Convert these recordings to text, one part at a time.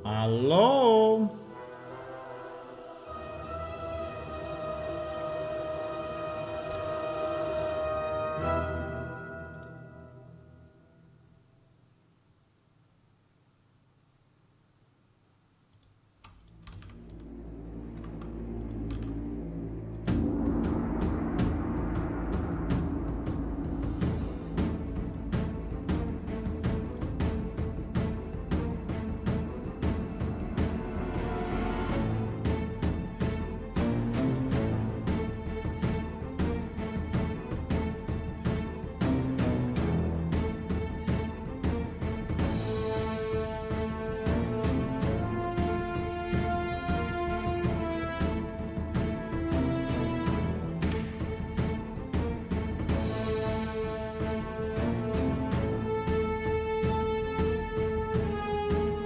Hello?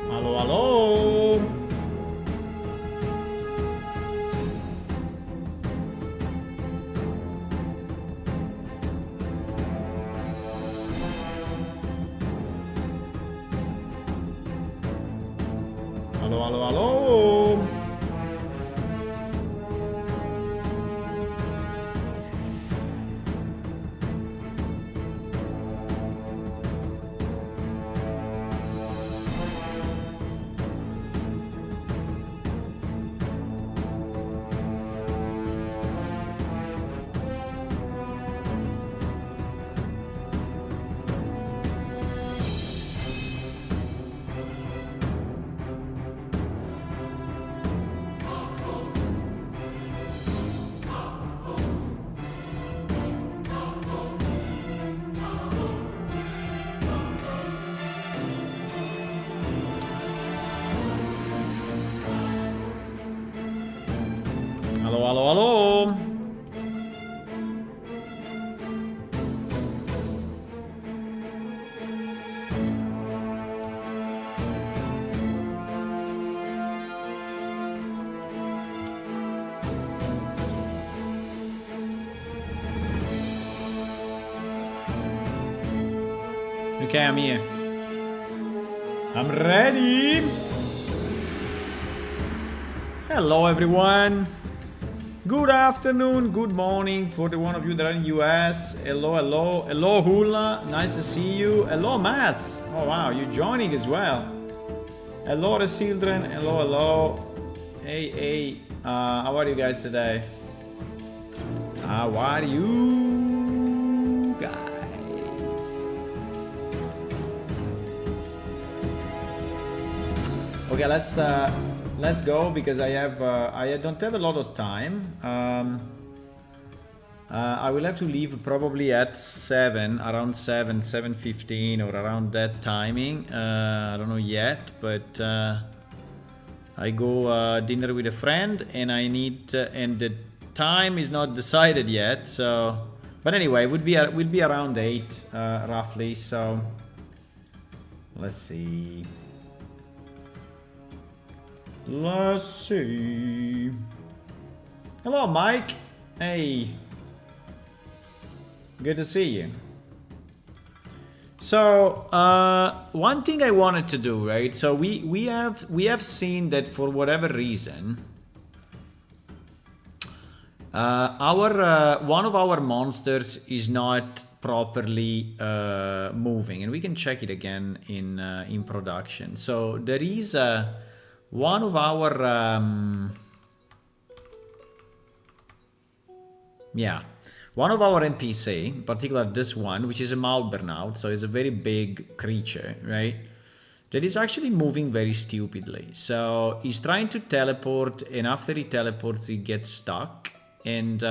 Hello, hello? Hello, hello, hello? Hello, hello, hello? Okay, I'm here. I'm ready. Hello, everyone. Good afternoon, good morning for the one of you that are in US. Hello, hello, hello, Hula. Nice to see you. Hello, Mats. Oh wow, you're joining as well. Hello, the children. Hello, hello. Hey, hey. How are you guys today? How are you guys? Okay, let's go because I don't have a lot of time. I will have to leave probably at 7, around 7, 7:15 or around that timing. I don't know yet, but I go dinner with a friend and I need and the time is not decided yet. So, but anyway, it would be around 8 roughly. So let's see. Let's see. Hello, Mike. Hey. Good to see you. So one thing I wanted to do, right? So we have seen that for whatever reason, one of our monsters is not properly moving, and we can check it again in production. So there is one of our one of our NPC, in particular this one, which is a Malburnout, so it's a very big creature, right? That is actually moving very stupidly. So he's trying to teleport, and after he teleports, he gets stuck, and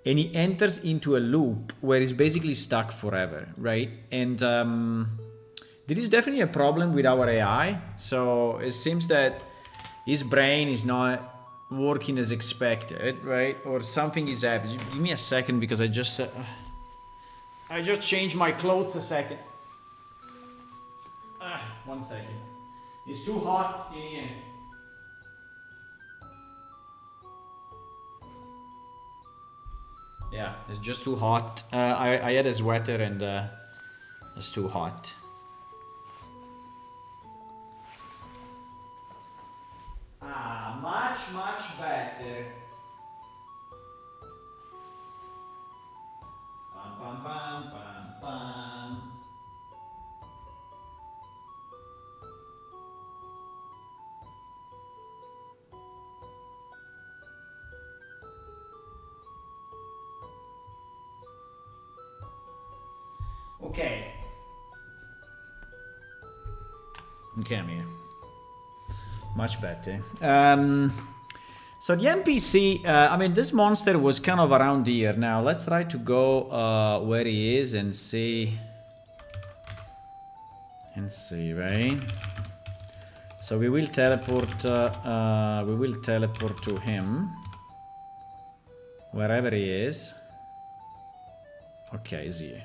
he enters into a loop where he's basically stuck forever, right? And there is definitely a problem with our AI. So it seems that his brain is not working as expected, right? Or something is happening. Give me a second because I just changed my clothes a second. 1 second. It's too hot in here. Yeah, it's just too hot. I had a sweater and it's too hot. Much better. Pam, pam, pam, pam, pam. Okay. Okay, I'm here. Much better. So the NPC, I mean, this monster was kind of around here. Now let's try to go where he is and see. Right? So we will teleport. To him wherever he is. Okay, he's here.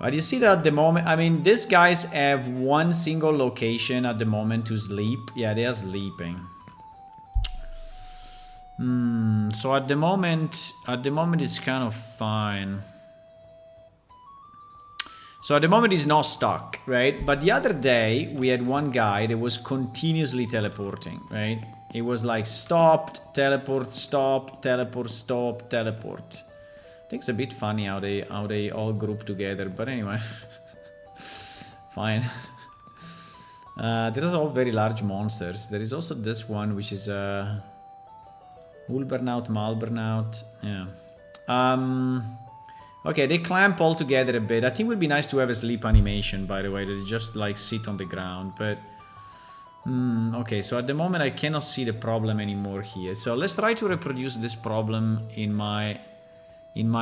But you see that at the moment, I mean, these guys have one single location at the moment to sleep. Yeah, they are sleeping. So at the moment it's kind of fine. So at the moment he's not stuck, right? But the other day we had one guy that was continuously teleporting, right? It was like stopped, teleport, stop, teleport, stop, teleport. I think it's a bit funny how they all group together, but anyway, fine. These are all very large monsters. There is also this one, which is Ulburnout, Malburnout. Yeah. Okay, they clamp all together a bit. I think it would be nice to have a sleep animation, by the way, that they just like sit on the ground. But okay, so at the moment I cannot see the problem anymore here. So let's try to reproduce this problem in my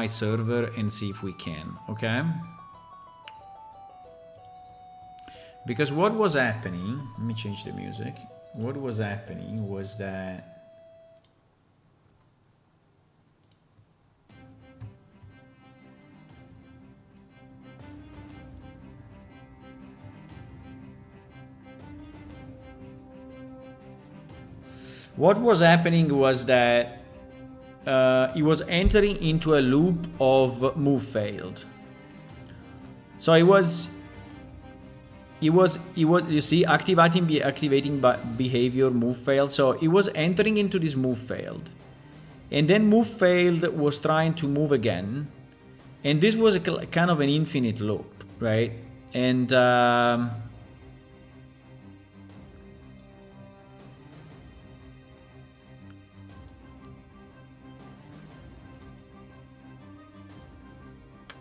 server and see if we can, okay? Because what was happening, let me change the music. What was happening was that he was entering into a loop of move failed. So you see, activating behavior move failed. So he was entering into this move failed, and then move failed was trying to move again, and this was a kind of an infinite loop, right? And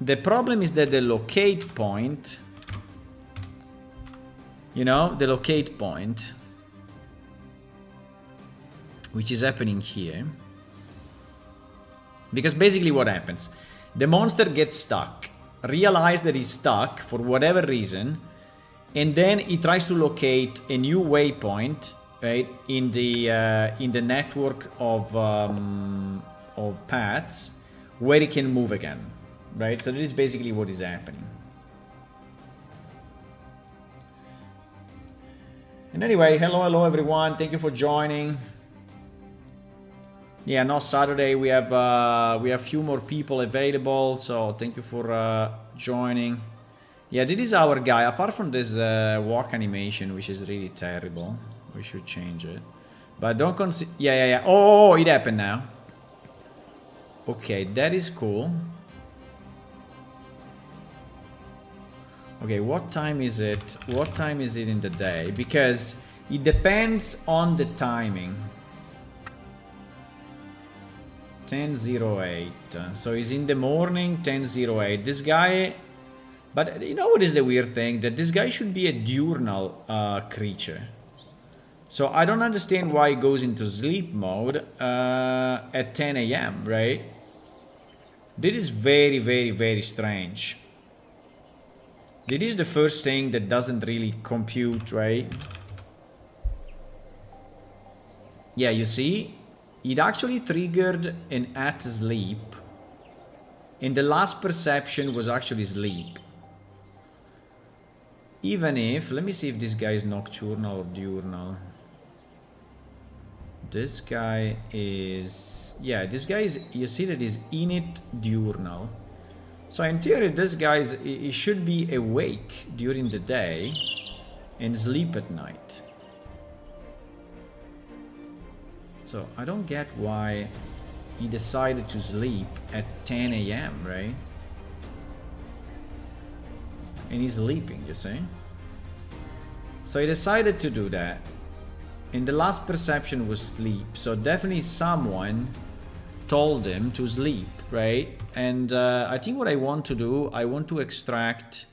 the problem is that the locate point you know, the locate point, which is happening here. Because basically what happens, the monster gets stuck, realizes that he's stuck for whatever reason, and then he tries to locate a new waypoint, right, in the network of paths where he can move again, right? So this is basically what is happening. And anyway, hello everyone, thank you for joining. Yeah, no, Saturday we have few more people available, so thank you for joining. Yeah, this is our guy. Apart from this walk animation, which is really terrible, we should change it. But don't consider. Yeah. Oh, it happened now. Okay, that is cool. Okay, what time is it? What time is it in the day? Because it depends on the timing. 10:08. So it's in the morning, 10:08. This guy. But you know what is the weird thing? That this guy should be a diurnal creature. So I don't understand why he goes into sleep mode at 10 a.m., right? This is very strange. This is the first thing that doesn't really compute, right? Yeah, you see? It actually triggered an at sleep. And the last perception was actually sleep. Even if, let me see if this guy is nocturnal or diurnal. This guy is, yeah, this guy is, you see that is init diurnal. So in theory, this guy he should be awake during the day and sleep at night. So I don't get why he decided to sleep at 10 a.m., right? And he's sleeping, you see? So he decided to do that. And the last perception was sleep. So definitely someone told him to sleep, right? And I think what I want to do, I want to extract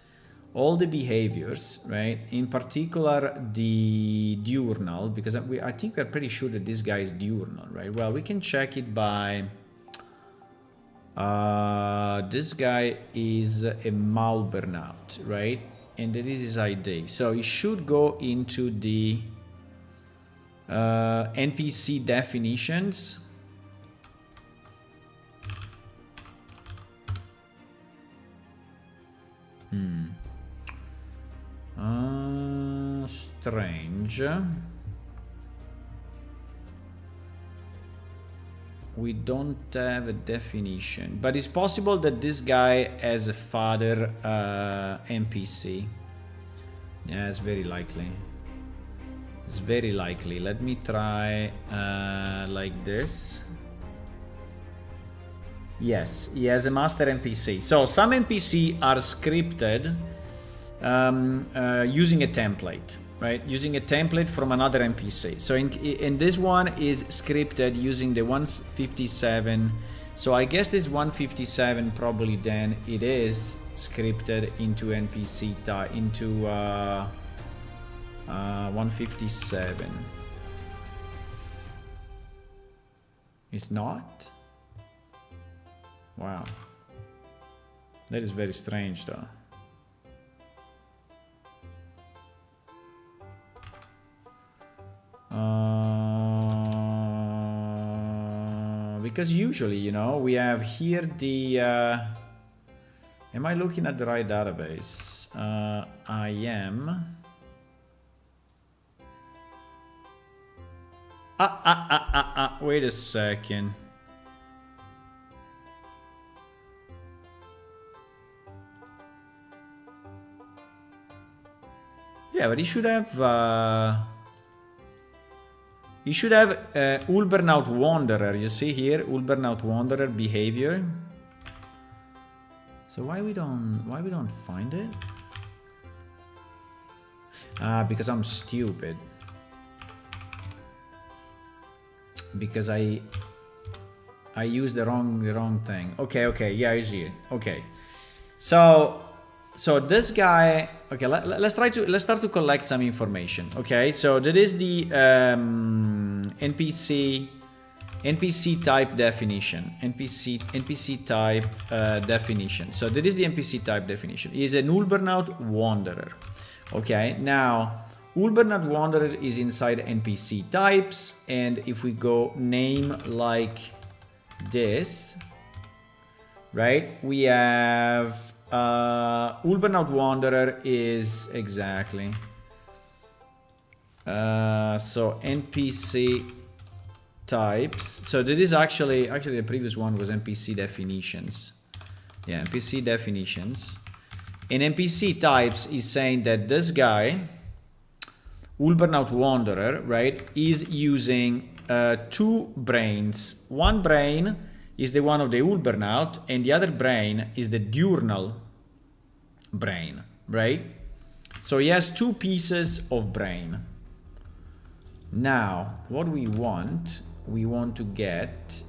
all the behaviors, right? In particular, the diurnal, because I think we're pretty sure that this guy is diurnal, right? Well, we can check it by... this guy is a Malburnout, right? And that is his ID. So he should go into the NPC definitions. Strange. We don't have a definition, but it's possible that this guy has a father NPC. Yeah, it's very likely. It's very likely. Let me try like this. Yes, he has a master NPC. So some NPC are scripted using a template, right? Using a template from another NPC. So in this one is scripted using the 157. So I guess this 157 probably then it is scripted into NPC into 157. It's not? Wow. That is very strange though. Because usually, you know, we have here the... am I looking at the right database? I am. Wait a second. Yeah, but he should have... you should have Ulbernaut Wanderer. You see here, Ulbernaut Wanderer behavior. So why we don't find it? Because I'm stupid. Because I used the wrong thing. Okay, yeah, I see it. Okay, so So this guy, okay, let's start to collect some information. Okay, so that is the NPC type definition. NPC type definition. So that is the NPC type definition. He is an Ulbernaut Wanderer. Okay, now Ulbernaut Wanderer is inside NPC types, and if we go name like this, right, we have Ulbernaut Wanderer is exactly so NPC types. So that is actually the previous one was NPC definitions. Yeah, NPC definitions. And NPC types is saying that this guy, Ulbernaut Wanderer, right, is using 2 brains. One brain is the one of the Ulbernaut, and the other brain is the diurnal brain, right? So he has 2 pieces of brain. Now, what we want to get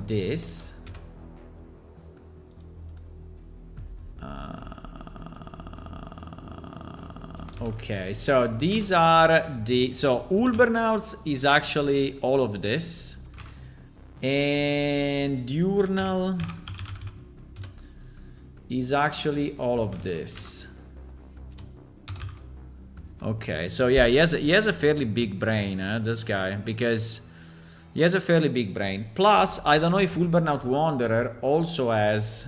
this. Okay, so these are the, so Ulbernauts is actually all of this, and diurnal is actually all of this. Okay, so yeah, he has a fairly big brain, this guy, because he has a fairly big brain. Plus, I don't know if Ulbernaut Wanderer also has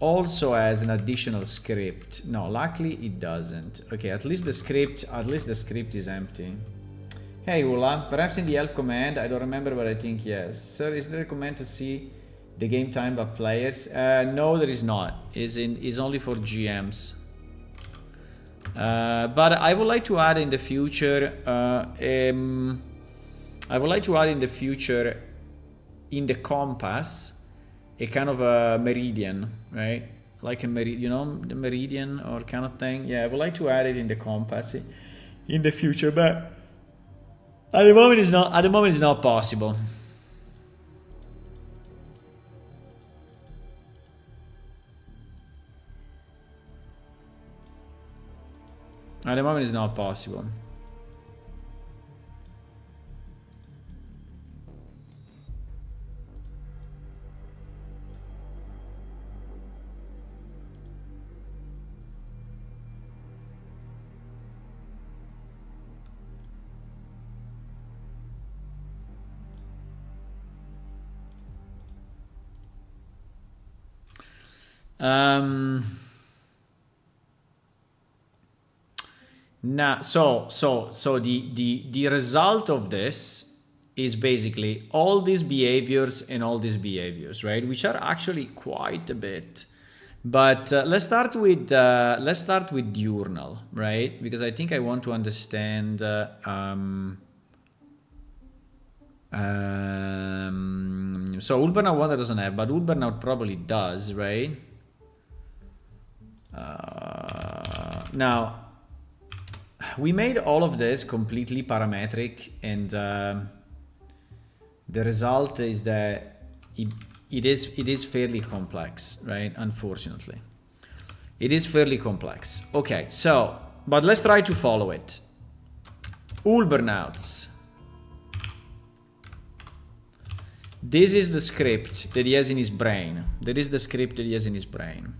an additional script. No, luckily it doesn't. Okay, at least the script is empty. Hey Ula, perhaps in the help command, I don't remember, but I think yes. Sir, is there a command to see the game time by players? No, there is not. Is only for GMs. But I would like to add in the future. In the compass, a kind of a meridian, right? Like a meridian, you know, the meridian or kind of thing. Yeah, I would like to add it in the compass in the future, but at the moment it's not. At the moment it's not possible. At the moment it's not possible. Now, so the result of this is basically all these behaviors and all these behaviors, right? Which are actually quite a bit. But let's start with diurnal, right? Because I think I want to understand. So Ulbernaut Wonder doesn't have, but Ulbernaut probably does, right? Now, we made all of this completely parametric, and the result is that it is fairly complex, right? Unfortunately, it is fairly complex. Okay, so but let's try to follow it. Ulbernauts. This is the script that he has in his brain. That is the script that he has in his brain.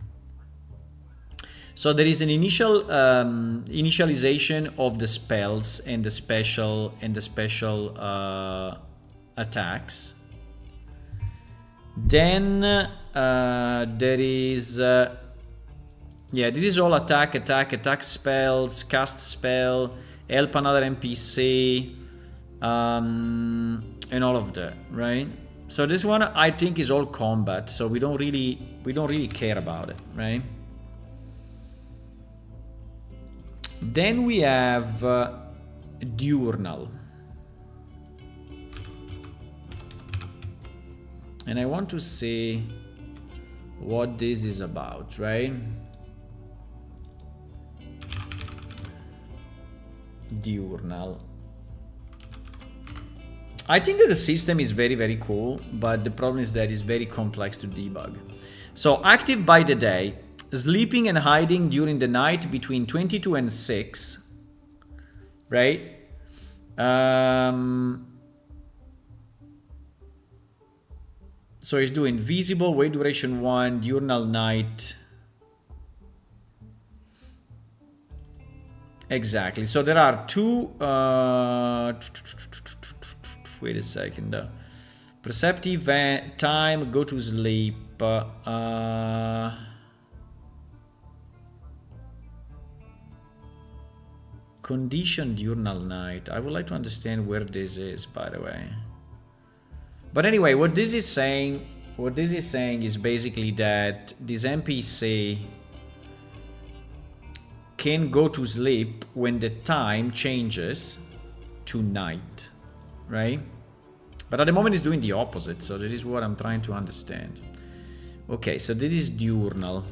So there is an initial initialization of the spells and the special attacks. Then there is yeah, this is all attack spells, cast spell, help another NPC, and all of that, right? So this one I think is all combat, so we don't really care about it, right? Then we have diurnal, and I want to see what this is about, right? Diurnal. I think that the system is very, very cool, but the problem is that it's very complex to debug. So active by the day, sleeping and hiding during the night between 22 and 6, right? So he's doing visible, wait duration 1, diurnal night. Exactly. So there are two. Wait a second. Perceptive time, go to sleep. Condition diurnal night. I would like to understand where this is, by the way. But anyway, what this is saying is basically that this NPC can go to sleep when the time changes to night, right? But at the moment it's doing the opposite, so that is what I'm trying to understand. Okay, so this is diurnal.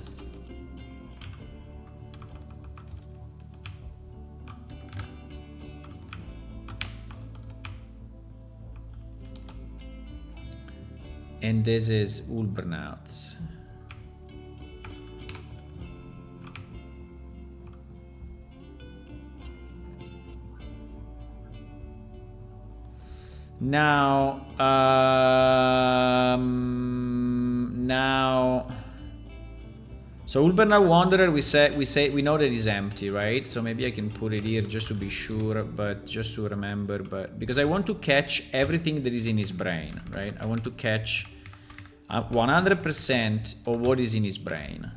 And this is Ulbernauts. Now, so Ulbernaut Wanderer, we know that is empty, right? So maybe I can put it here just to be sure, but just to remember, but because I want to catch everything that is in his brain, right? I want to catch 100% of what is in his brain.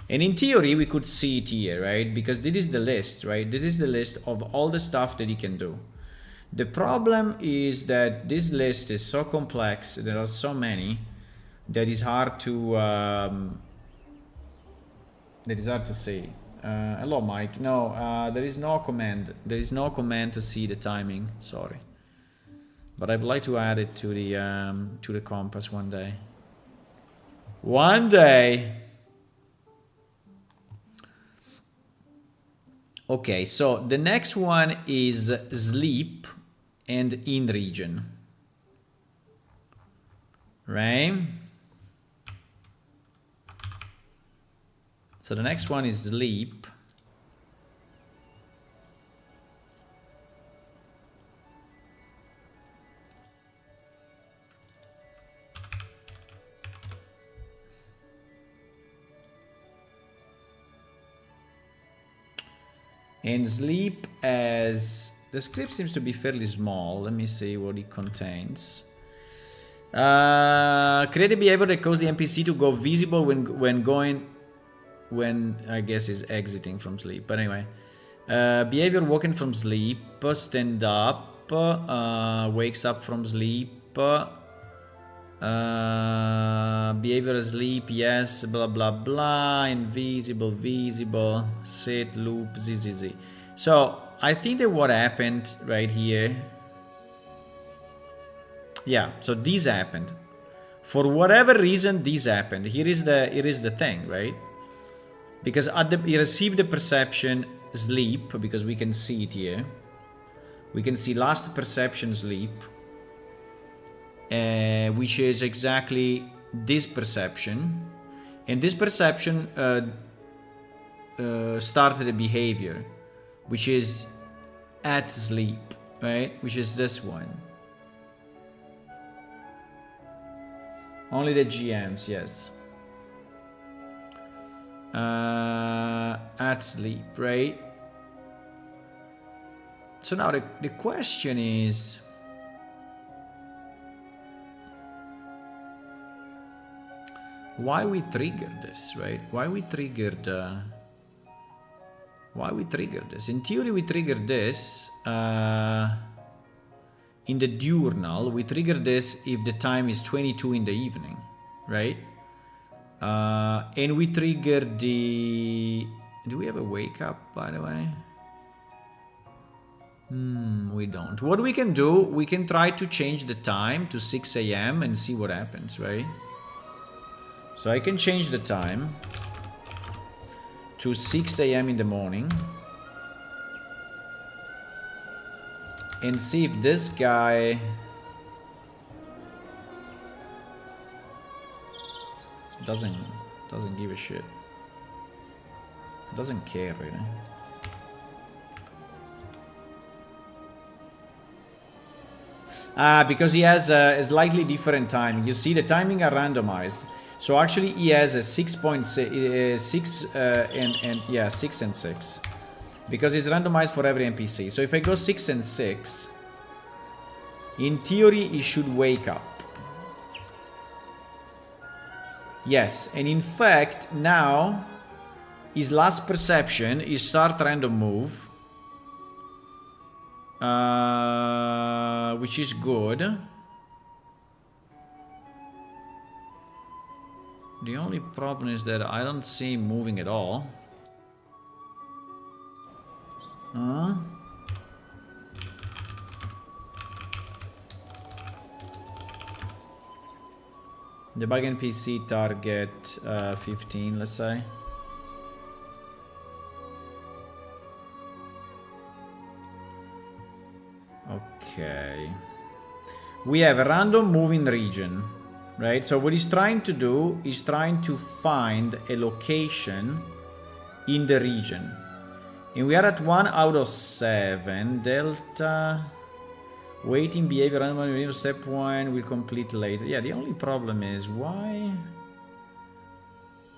And in theory, we could see it here, right? Because this is the list, right? This is the list of all the stuff that he can do. The problem is that this list is so complex, there are so many, that is hard to see. Hello, Mike. No, there is no command. There is no command to see the timing. Sorry, but I'd like to add it to the compass one day. One day. Okay, so the next one is sleep and in region, right? So the next one is sleep. And sleep as the script seems to be fairly small. Let me see what it contains. Create a behavior that causes the NPC to go visible when I guess is exiting from sleep. But anyway, behavior walking from sleep, stand up, wakes up from sleep, behavior asleep, yes, blah blah blah, invisible, visible, sit, loop, zzz. So I think that what happened right here, yeah, so this happened. For whatever reason, this happened. Here is the thing, right? Because he received the perception sleep, because we can see it here. We can see last perception sleep, which is exactly this perception. And this perception started a behavior, which is at sleep, right? Which is this one. Only the GMs, yes. At sleep, right? So now the question is, why we triggered this, right? Why we triggered this? In theory, we triggered this in the diurnal. We triggered this if the time is 22 in the evening, right? And we triggered the... Do we have a wake up, by the way? We don't. What we can do, we can try to change the time to 6 AM and see what happens, right? So I can change the time to 6 AM in the morning. and see if this guy doesn't give a shit. Doesn't care really. Because he has a slightly different timing. You see, the timing are randomized. So actually, he has a 6.6, 6 and 6, because it's randomized for every NPC. So if I go 6 and 6, in theory, he should wake up. Yes, and in fact, now his last perception is start random move. Which is good. The only problem is that I don't see him moving at all. Debug NPC target 15, let's say. Okay. We have a random moving region, right? So what he's trying to do is trying to find a location in the region. And we are at 1 out of 7. Delta. Waiting behavior random step 1 will complete later. Yeah, the only problem is why?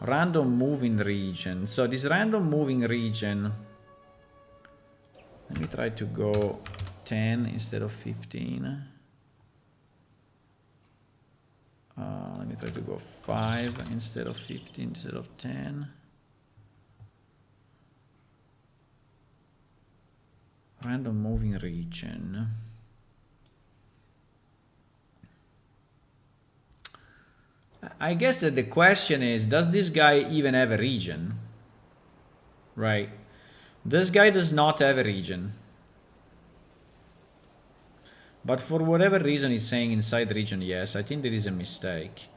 Random moving region. So this random moving region. Let me try to go 10 instead of 15. Let me try to go 5 instead of 15 instead of 10. Random moving region. I guess that the question is, does this guy even have a region? Right. This guy does not have a region. But for whatever reason he's saying inside the region, yes, I think there is a mistake.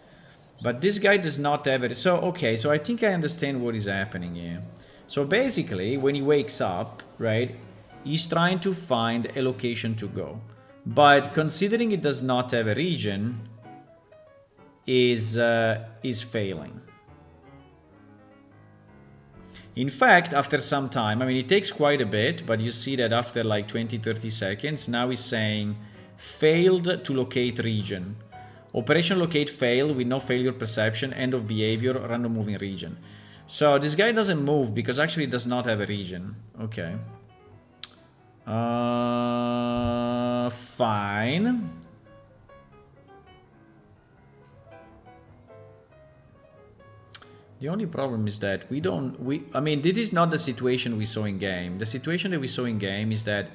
But this guy does not have it. So, okay, so I think I understand what is happening here. So basically, when he wakes up, right, he's trying to find a location to go. But considering it does not have a region, is failing. In fact, after some time, I mean, it takes quite a bit, but you see that after like 20-30 seconds, now he's saying failed to locate region. Operation locate failed with no failure perception, end of behavior, random moving region. So this guy doesn't move because actually it does not have a region. Okay. Fine. The only problem is that I mean, this is not the situation we saw in game. The situation that we saw in game is that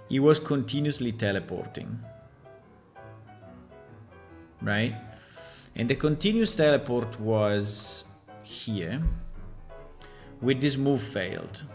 he was continuously teleporting. Right? And the continuous teleport was here. With this move failed.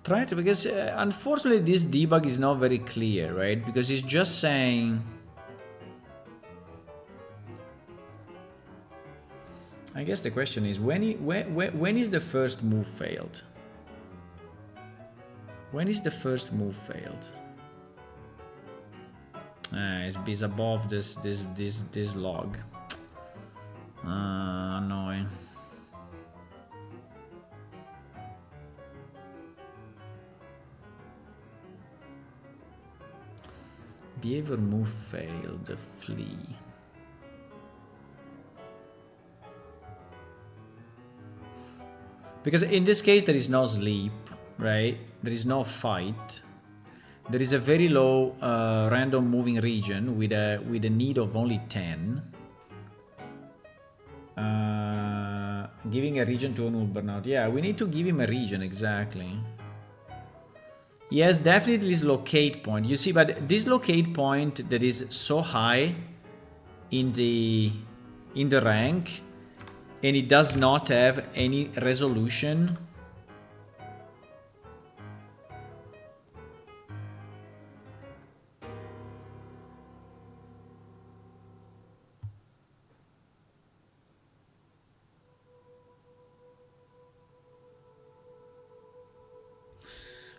Try to, because unfortunately this debug is not very clear, right? Because it's just saying, I guess the question is when is the first move failed? When is the first move failed? It's above this log. Annoying. Behavior move failed, flee. Because in this case there is no sleep, right? There is no fight. There is a very low random moving region with a need of only 10. Giving a region to an burnout. Yeah, we need to give him a region, exactly. He has definitely this locate point. You see, but this locate point that is so high in the rank, and it does not have any resolution.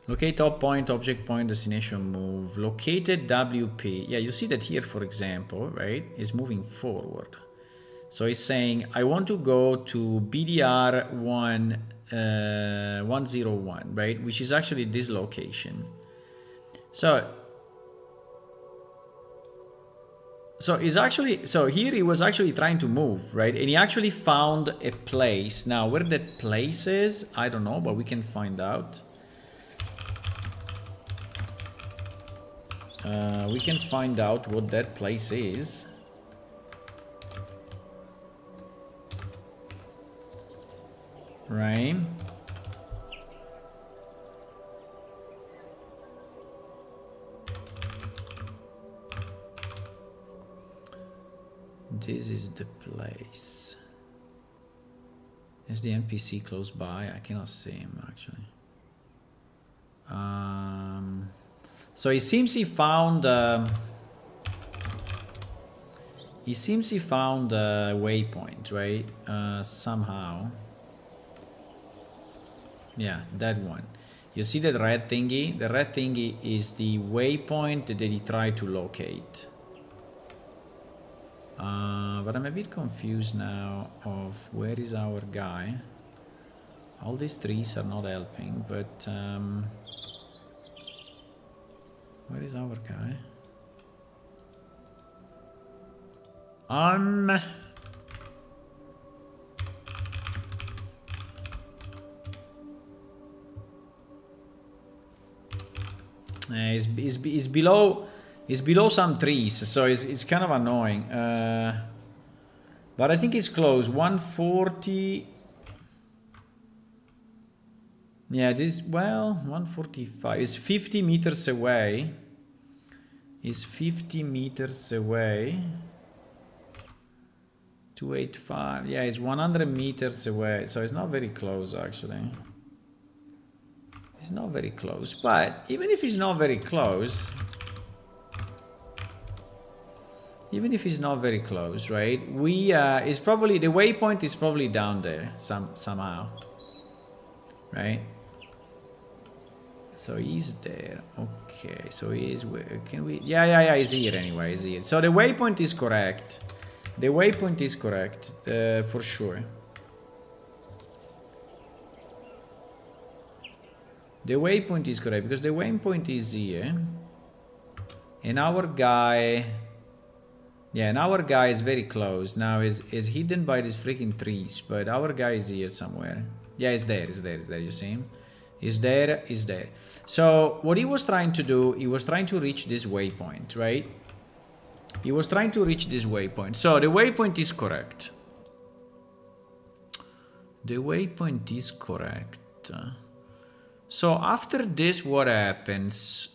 Locate top point, object point, destination move. Located WP. Yeah, you see that here, for example, right? Is moving forward. So it's saying, I want to go to BDR 101, right? Which is actually this location. So here he was actually trying to move, right? And he actually found a place. Now, where that place is, I don't know, but we can find out. We can find out what that place is. Right? This is the place. Is the NPC close by? I cannot see him actually. So it seems he found a waypoint, right? Somehow. Yeah, that one. You see that red thingy? The red thingy is the waypoint that he tried to locate. But I'm a bit confused now of where is our guy. All these trees are not helping, but where is our guy? He's below some trees, so it's kind of annoying. But I think it's close. 140. Yeah, this, well, 145. It's 50 meters away. It's 50 meters away. 285. Yeah, it's 100 meters away. So it's not very close, actually. It's not very close. But even if it's not very close, right? It's probably, the waypoint is probably down there somehow. Right? So he's there. Okay, so he's where? Can we? Yeah, he's here anyway. He's here. So the waypoint is correct. The waypoint is correct, for sure. The waypoint is correct because the waypoint is here. And our guy... Yeah, and our guy is very close. Now is hidden by these freaking trees. But our guy is here somewhere. Yeah, he's there. You see him? He's there. So what he was trying to do, he was trying to reach this waypoint, right? He was trying to reach this waypoint. So the waypoint is correct. The waypoint is correct. So after this, what happens?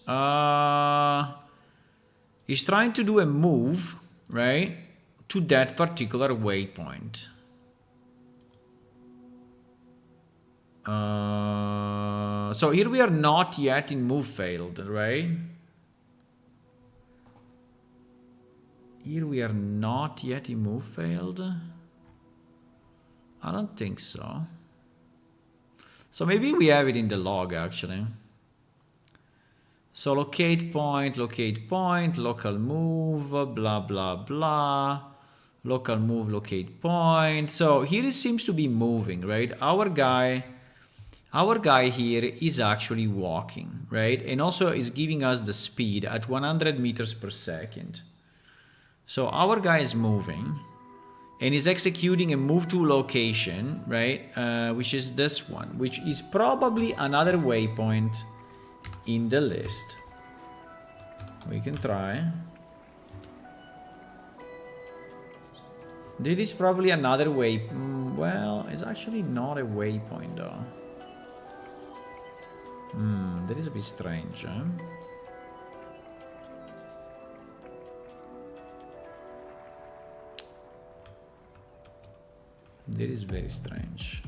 He's trying to do a move, right, to that particular waypoint. So here we are not yet in move failed, right? Here we are not yet in move failed. I don't think so. So maybe we have it in the log actually. So locate point, local move, blah, blah, blah. Local move, locate point. So here it seems to be moving, right? Our guy here is actually walking, right? And also is giving us the speed at 100 meters per second. So our guy is moving. and is executing a move to location, right? Which is this one, which is probably another waypoint in the list. We can try. This is probably another way. Well, it's actually not a waypoint though. That is a bit strange, huh? That is very strange.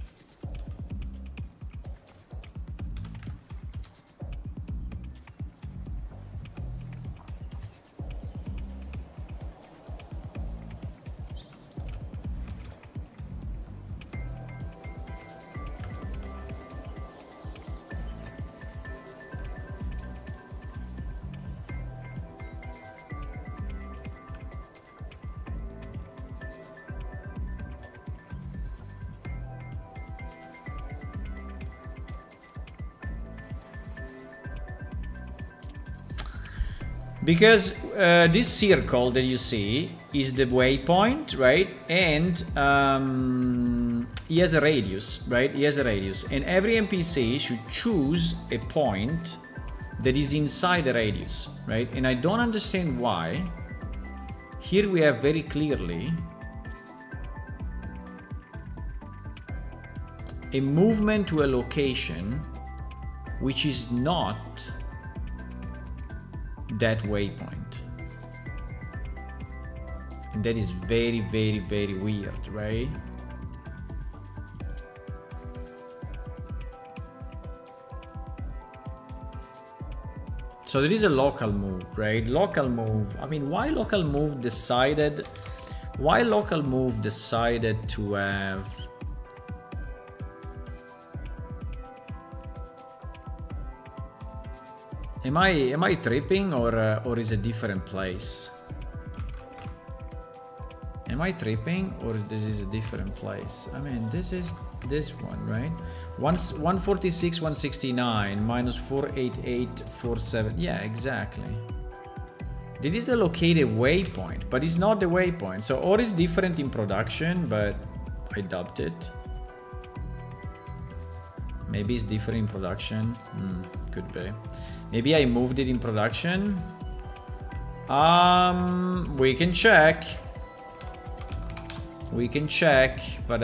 Because this circle that you see is the waypoint, right? And he has a radius, right? He has a radius. And every NPC should choose a point that is inside the radius, right? And I don't understand why. Here we have very clearly a movement to a location which is not that waypoint. And that is very, very, very weird, right? So there is a local move, right? Local move. I mean, why local move decided to have Am I tripping or is a different place? Am I tripping or this is a different place? I mean, this is this one, right? 146, 169 minus 488, 47. Yeah, exactly. This is the located waypoint, but it's not the waypoint. So or is different in production, but I dubbed it. Maybe it's different in production. Could be. Maybe I moved it in production. We can check. We can check, but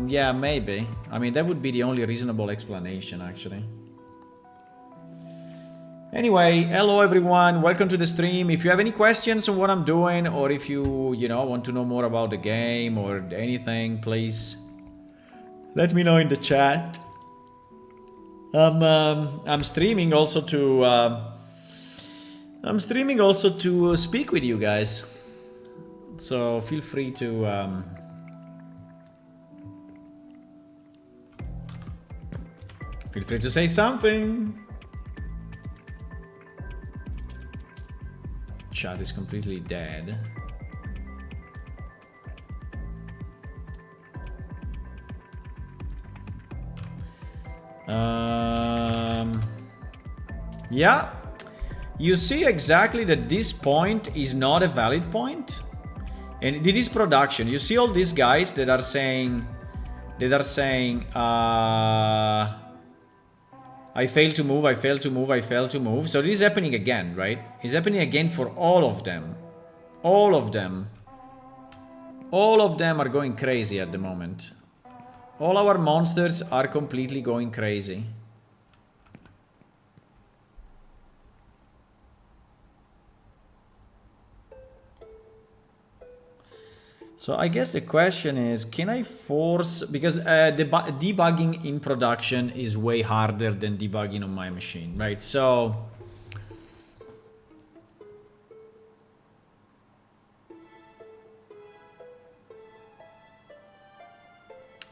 yeah, maybe. I mean, that would be the only reasonable explanation, actually. Anyway, hello everyone, welcome to the stream. If you have any questions on what I'm doing, or if you want to know more about the game or anything, please let me know in the chat. I'm streaming also to speak with you guys, so feel free to say something. Chat is completely dead. Yeah, you see exactly that this point is not a valid point, and it is production. You see all these guys that are saying I failed to move, I failed to move, I failed to move. So this is happening again, right? It's happening again for all of them. All of them. All of them are going crazy at the moment. All our monsters are completely going crazy. So I guess the question is, can I force, because debugging in production is way harder than debugging on my machine, right? So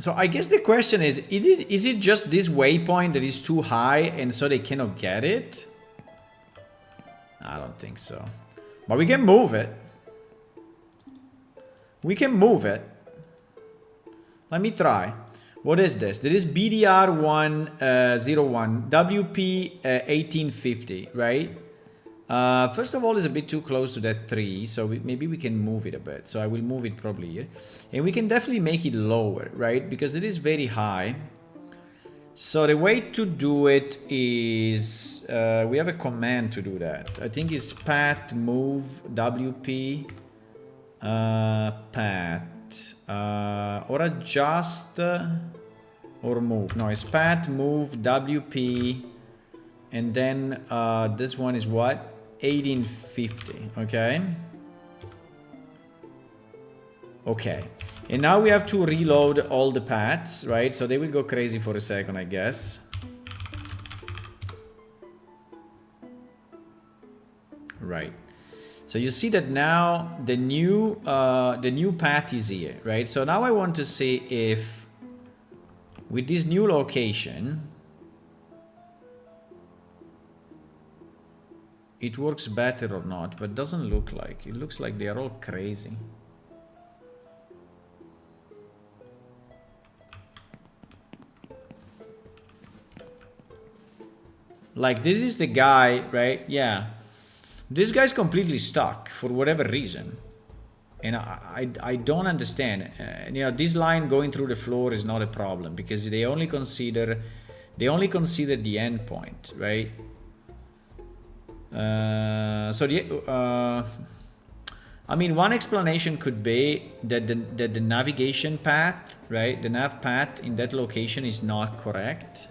I guess the question is it just this waypoint that is too high and so they cannot get it? I don't think so. But we can move it. We can move it. Let me try. What is this? This is BDR101 WP 1850, right? First of all, it's a bit too close to that tree, so maybe we can move it a bit. So I will move it probably here. And we can definitely make it lower, right? Because it is very high. So the way to do it is, we have a command to do that. I think it's pat move WP pat or adjust or move. No, it's pat move WP, and then this one is what? 1850. Okay. Okay. And now we have to reload all the paths, right? So they will go crazy for a second, I guess. Right. So you see that now the new path is here, right? So now I want to see if with this new location it works better or not, but doesn't look like. It looks like they are all crazy. Like this is the guy, right? Yeah. This guy's completely stuck for whatever reason. And I don't understand. You know, this line going through the floor is not a problem because they only consider the endpoint, right? I mean, one explanation could be that the navigation path, right? The nav path in that location is not correct.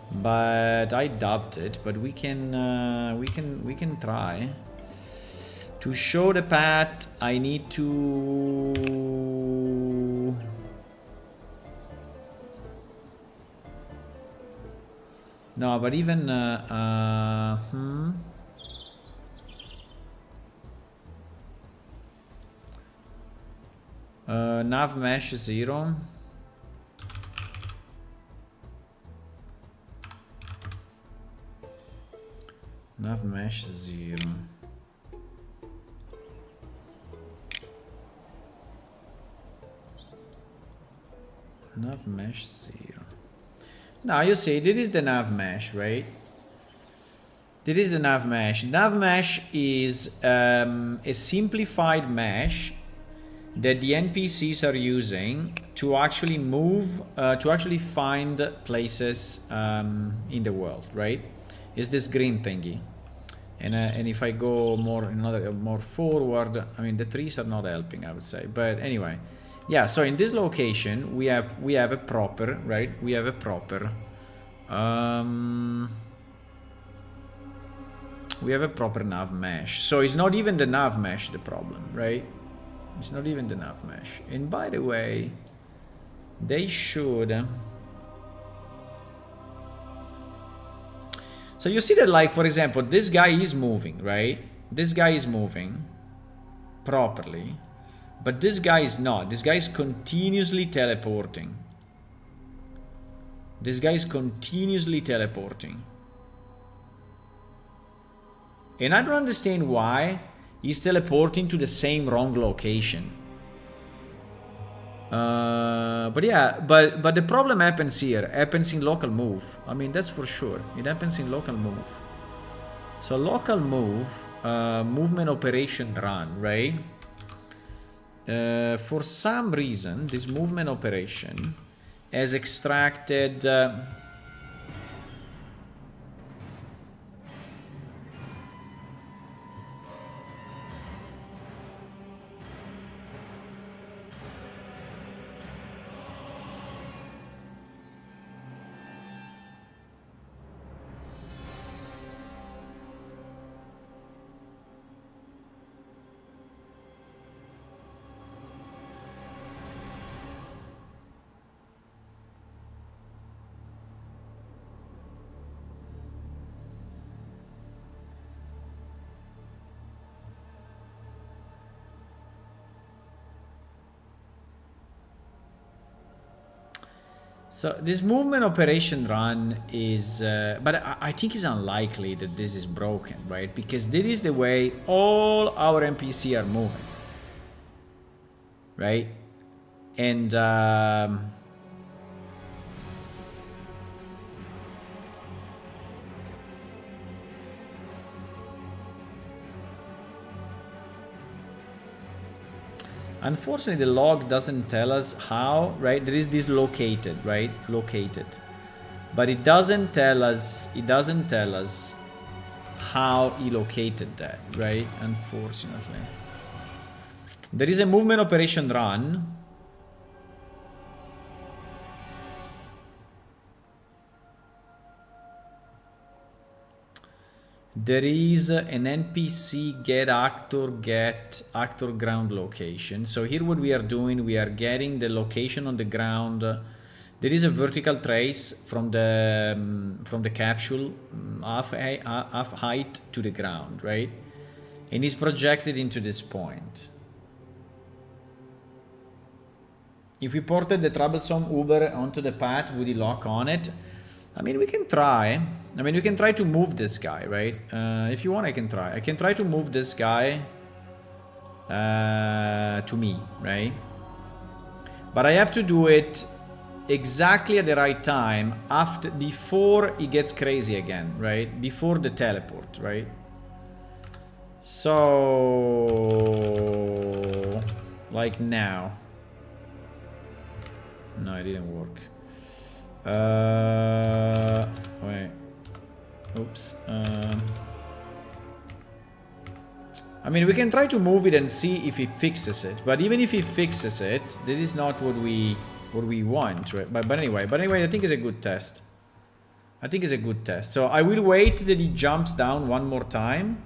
But I doubt it. But we can try. To show the path, I need to. No, but even nav mesh 0. Nav mesh 0. Nav mesh 0. Now you see, this is the nav mesh, right? This is the nav mesh. Nav mesh is a simplified mesh that the NPCs are using to actually move, to actually find places in the world, right? Is this green thingy, and if I go more forward, I mean the trees are not helping, I would say, but anyway, yeah. So in this location we have a proper, right? We have a proper, we have a proper nav mesh. So it's not even the nav mesh the problem, right? It's not even the nav mesh. And by the way, they should. So you see that, like, for example, this guy is moving, right? This guy is moving properly, but this guy is not. This guy is continuously teleporting. This guy is continuously teleporting. And I don't understand why he's teleporting to the same wrong location. But yeah, but the problem happens here. Happens in local move. I mean, that's for sure. It happens in local move. So local move, movement operation run, right? For some reason, this movement operation has extracted. So this movement operation run is, but I think it's unlikely that this is broken, right? Because this is the way all our NPC are moving, right? And Unfortunately, the log doesn't tell us how, right? There is this located, right? Located. But it doesn't tell us, how he located that, right? Unfortunately. There is a movement operation run. There is an NPC get actor ground location. So here what we are doing, we are getting the location on the ground. There is a vertical trace from the capsule, half height to the ground, right? And it's projected into this point. If we ported the troublesome Uber onto the path, would he lock on it? I mean, we can try. I mean, we can try to move this guy, right? If you want, I can try. I can try to move this guy to me, right? But I have to do it exactly at the right time, before he gets crazy again, right? Before the teleport, right? So, like now. No, it didn't work. Wait. Oops. I mean, we can try to move it and see if he fixes it. But even if he fixes it, this is not what we want, right? But anyway, I think it's a good test. I think it's a good test. So I will wait that he jumps down one more time.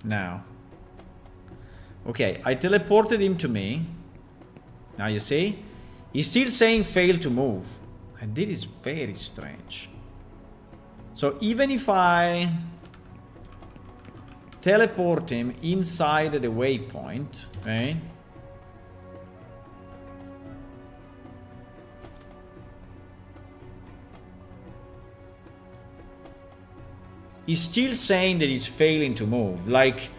Now. Okay, I teleported him to me. Now you see? He's still saying fail to move. And this is very strange. So even if I teleport him inside the waypoint, right? He's still saying that he's failing to move. Like,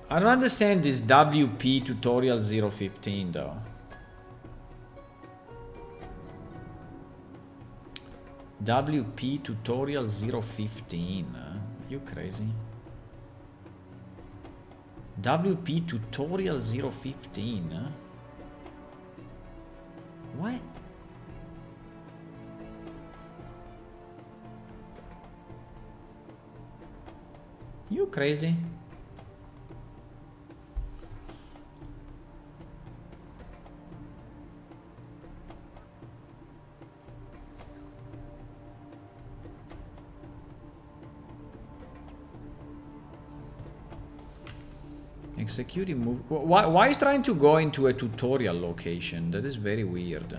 I don't understand this WP tutorial 015 though. WP tutorial 015. Are you crazy? WP tutorial 015. What? You crazy? Executing move. Why is trying to go into a tutorial location? That is very weird.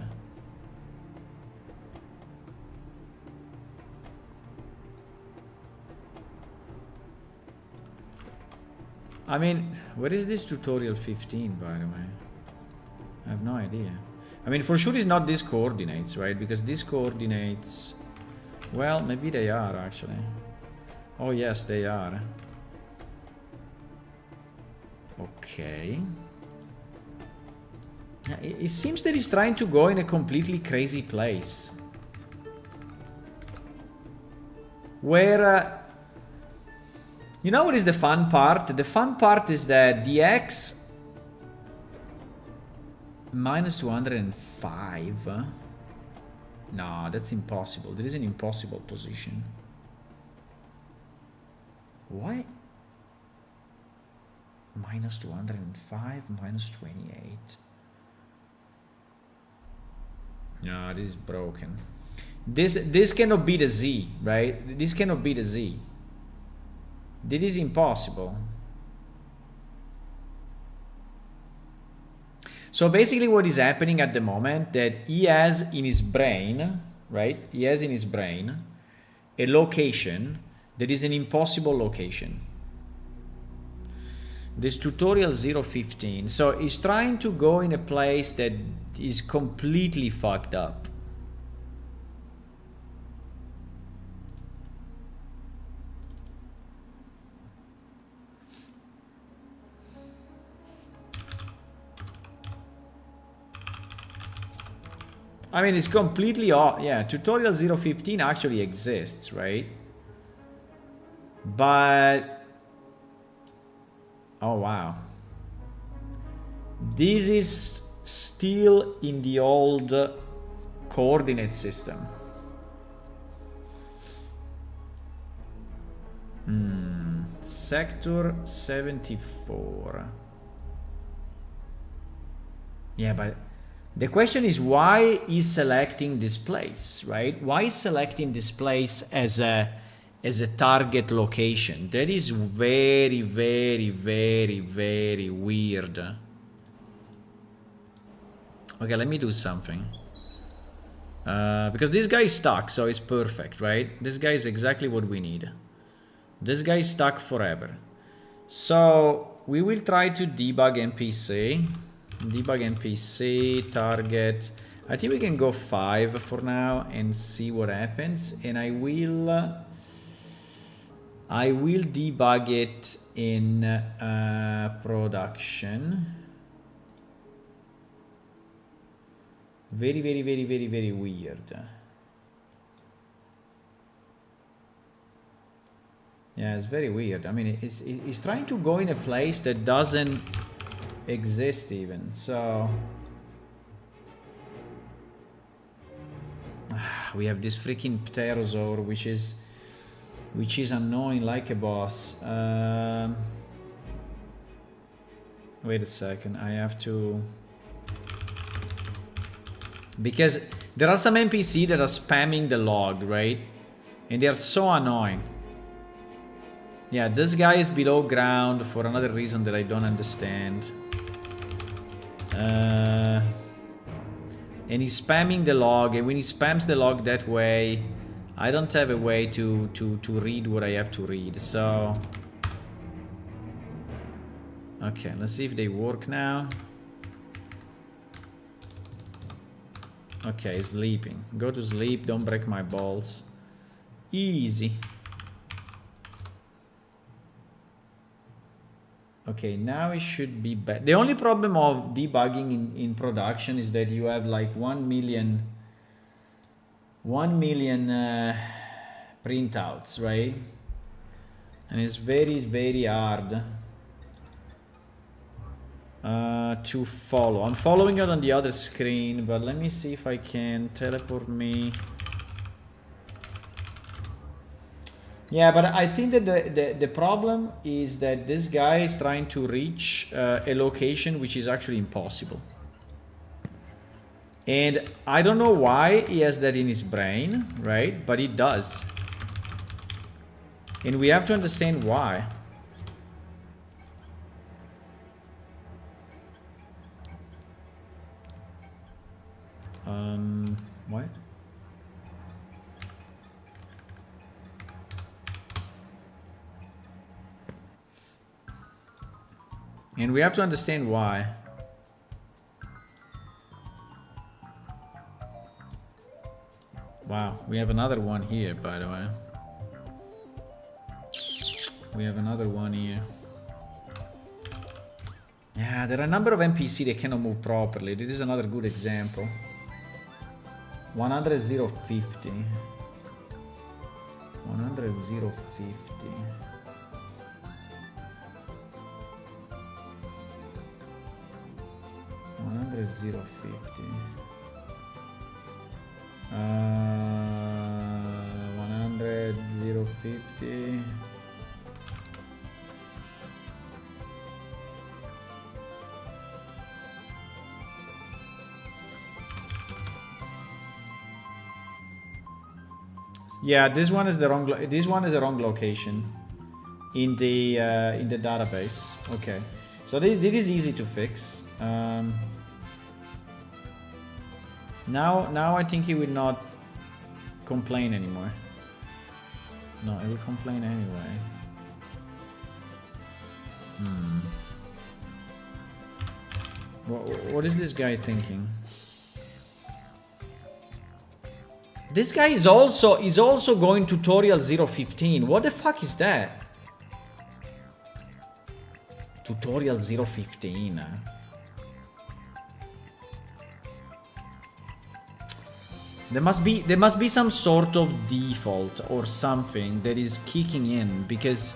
I mean, where is this tutorial 15, by the way? I have no idea. I mean, for sure it's not these coordinates, right? Because these coordinates... Well, maybe they are, actually. Oh, yes, they are. Okay. It seems that he's trying to go in a completely crazy place. Where... you know what is the fun part? The fun part is that the X... minus 205... No, that's impossible. There is an impossible position. What? Minus 205, minus 28. No, this is broken. This cannot be the Z, right? This cannot be the Z. This is impossible. So basically what is happening at the moment that he has in his brain, right? He has in his brain a location that is an impossible location. This tutorial 015. So he's trying to go in a place that is completely fucked up. I mean, it's completely off. Yeah, tutorial 015 actually exists, right? But... oh, wow. This is still in the old coordinate system. Sector 74. Yeah, but the question is, why is selecting this place, right? Why is selecting this place as a target location? That is very, very, very, very weird. Okay, let me do something. Because this guy is stuck, so it's perfect, right? This guy is exactly what we need. This guy is stuck forever. So we will try to debug NPC. Debug NPC, target. I think we can go 5 for now and see what happens. And I will debug it in production. Very, very, very, very, very weird. Yeah, it's very weird. I mean, it's trying to go in a place that doesn't exist even. So we have this freaking pterosaur, which is annoying like a boss. Wait a second. I have to, because there are some NPC that are spamming the log, right? And they are so annoying. Yeah, this guy is below ground for another reason that I don't understand. And he's spamming the log, and when he spams the log that way, I don't have a way to read what I have to read, so... okay, let's see if they work now. Okay, sleeping. Go to sleep, don't break my balls. Easy. Okay, now it should be better. The only problem of debugging in production is that you have like 1 million printouts, right? And it's very, very hard to follow. I'm following it on the other screen, but let me see if I can teleport me. Yeah, but I think that the problem is that this guy is trying to reach a location which is actually impossible. And I don't know why he has that in his brain, right? But he does. And we have to understand why. What? And we have to understand why. Wow, we have another one here, by the way. We have another one here. Yeah, there are a number of NPC that cannot move properly. This is another good example. 100 050. 100 050. 100 050. 100 050. Yeah, this one is the wrong. This one is the wrong location in the database. Okay, so this is easy to fix. Now I think he will not complain anymore. No, he will complain anyway. What is this guy thinking? This guy is also going tutorial 015. What the fuck is that? Tutorial 015. There must be some sort of default or something that is kicking in, because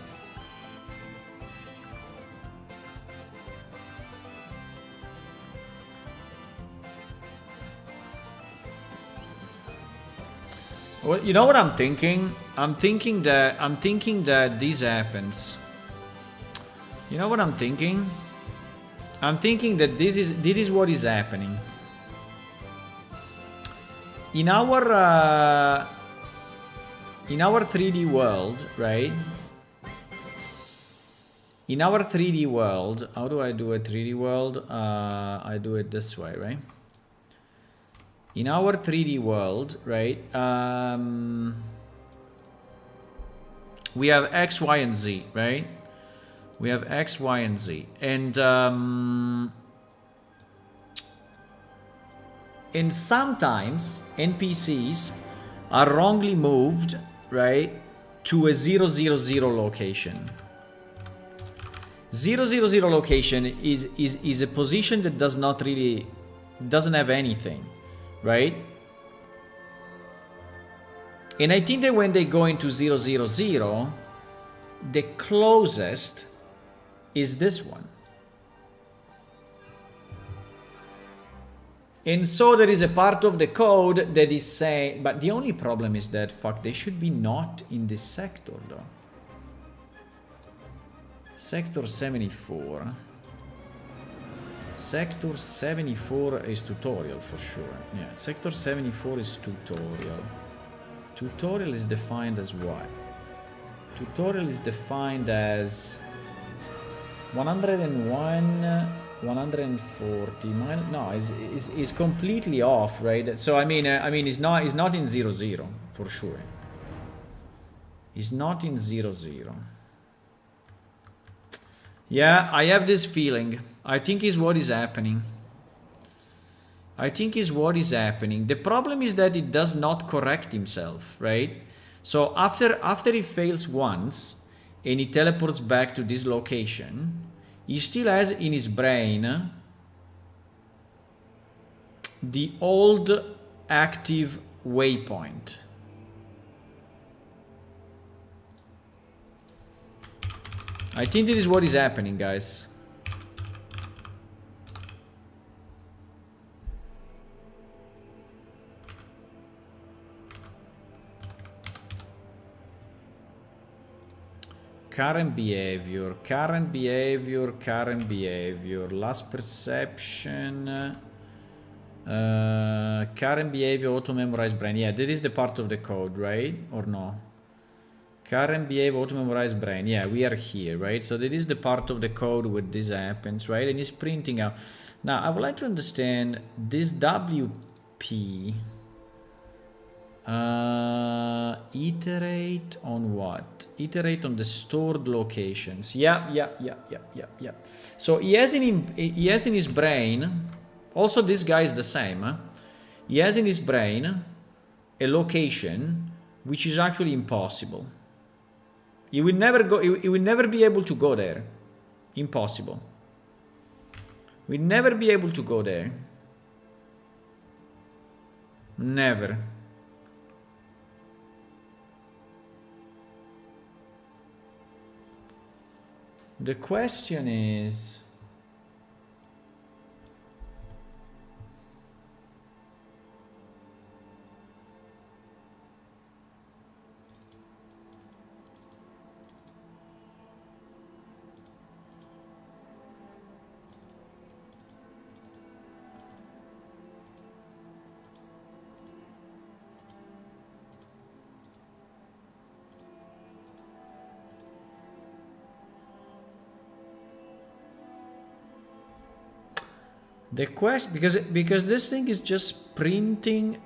well, you know what I'm thinking? I'm thinking that this happens. You know what I'm thinking? I'm thinking that this is what is happening. In our 3D world, right? In our 3D world, how do I do a 3D world? I do it this way, right? In our 3D world, right? We have X, Y, and Z, right? We have X, Y, and Z, and sometimes NPCs are wrongly moved, right, to a 000 location. 000 location is a position that doesn't have anything, right? And I think that when they go into 000, the closest is this one. And so there is a part of the code that is saying, but the only problem is that, fuck, they should be not in this sector though. Sector 74. Sector 74 is tutorial for sure. Yeah, sector 74 is tutorial. Tutorial is defined as what? Tutorial is defined as 101, 140. No, is completely off, right? So I mean, it's not in 00 for sure. It's not in 00. Yeah, I have this feeling. I think is what is happening. I think is what is happening. The problem is that it does not correct himself, right? So after he fails once and he teleports back to this location, he still has in his brain the old active waypoint. I think this is what is happening, guys. Current behavior, last perception, current behavior, auto-memorize brain. Yeah, that is the part of the code, right? Or no? Current behavior, auto-memorize brain. Yeah, we are here, right? So that is the part of the code where this happens, right? And it's printing out. Now, I would like to understand this WP. Iterate on what? Iterate on the stored locations. Yeah. So he has in his brain. Also, this guy is the same. Huh? He has in his brain a location which is actually impossible. He will never go. He will never be able to go there. Impossible. We'll never be able to go there. Never. The question is, the question, because this thing is just printing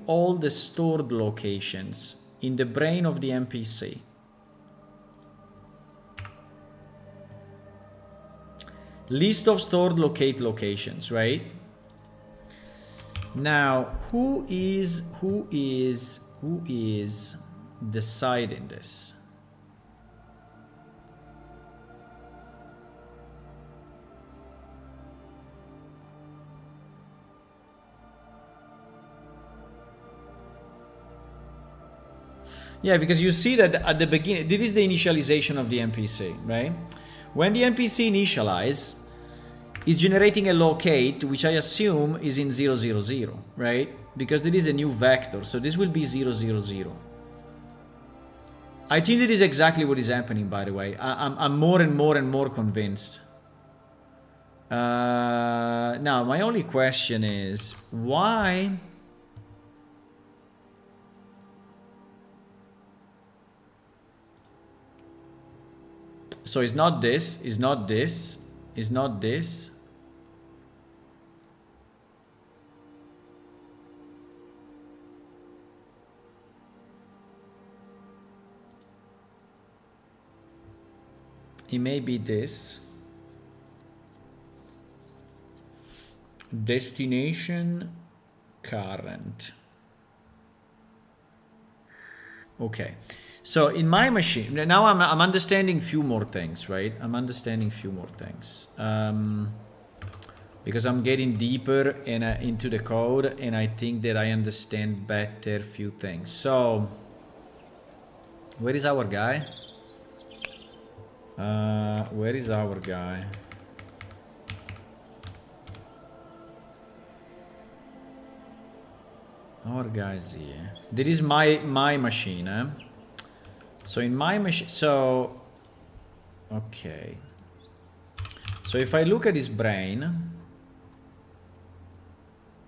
all the stored locations in the brain of the NPC. List of stored locate locations, right? Now, who is deciding this? Yeah, because you see that at the beginning, this is the initialization of the NPC, right? When the NPC initialize, it's generating a locate, which I assume is in 0, 0, 0, right? Because there is a new vector, so this will be 0, 0, 0. I think that is exactly what is happening, by the way. I'm more and more convinced. Now, my only question is, why... So it's not this, it's not this, it's not this. It may be this. Destination current. Okay. So in my machine, now I'm understanding few more things, right? I'm understanding few more things. Because I'm getting deeper into the code, and I think that I understand better few things. So, where is our guy? Where is our guy? Our guy's here. This is my machine, eh? So in my machine, so okay. So if I look at his brain,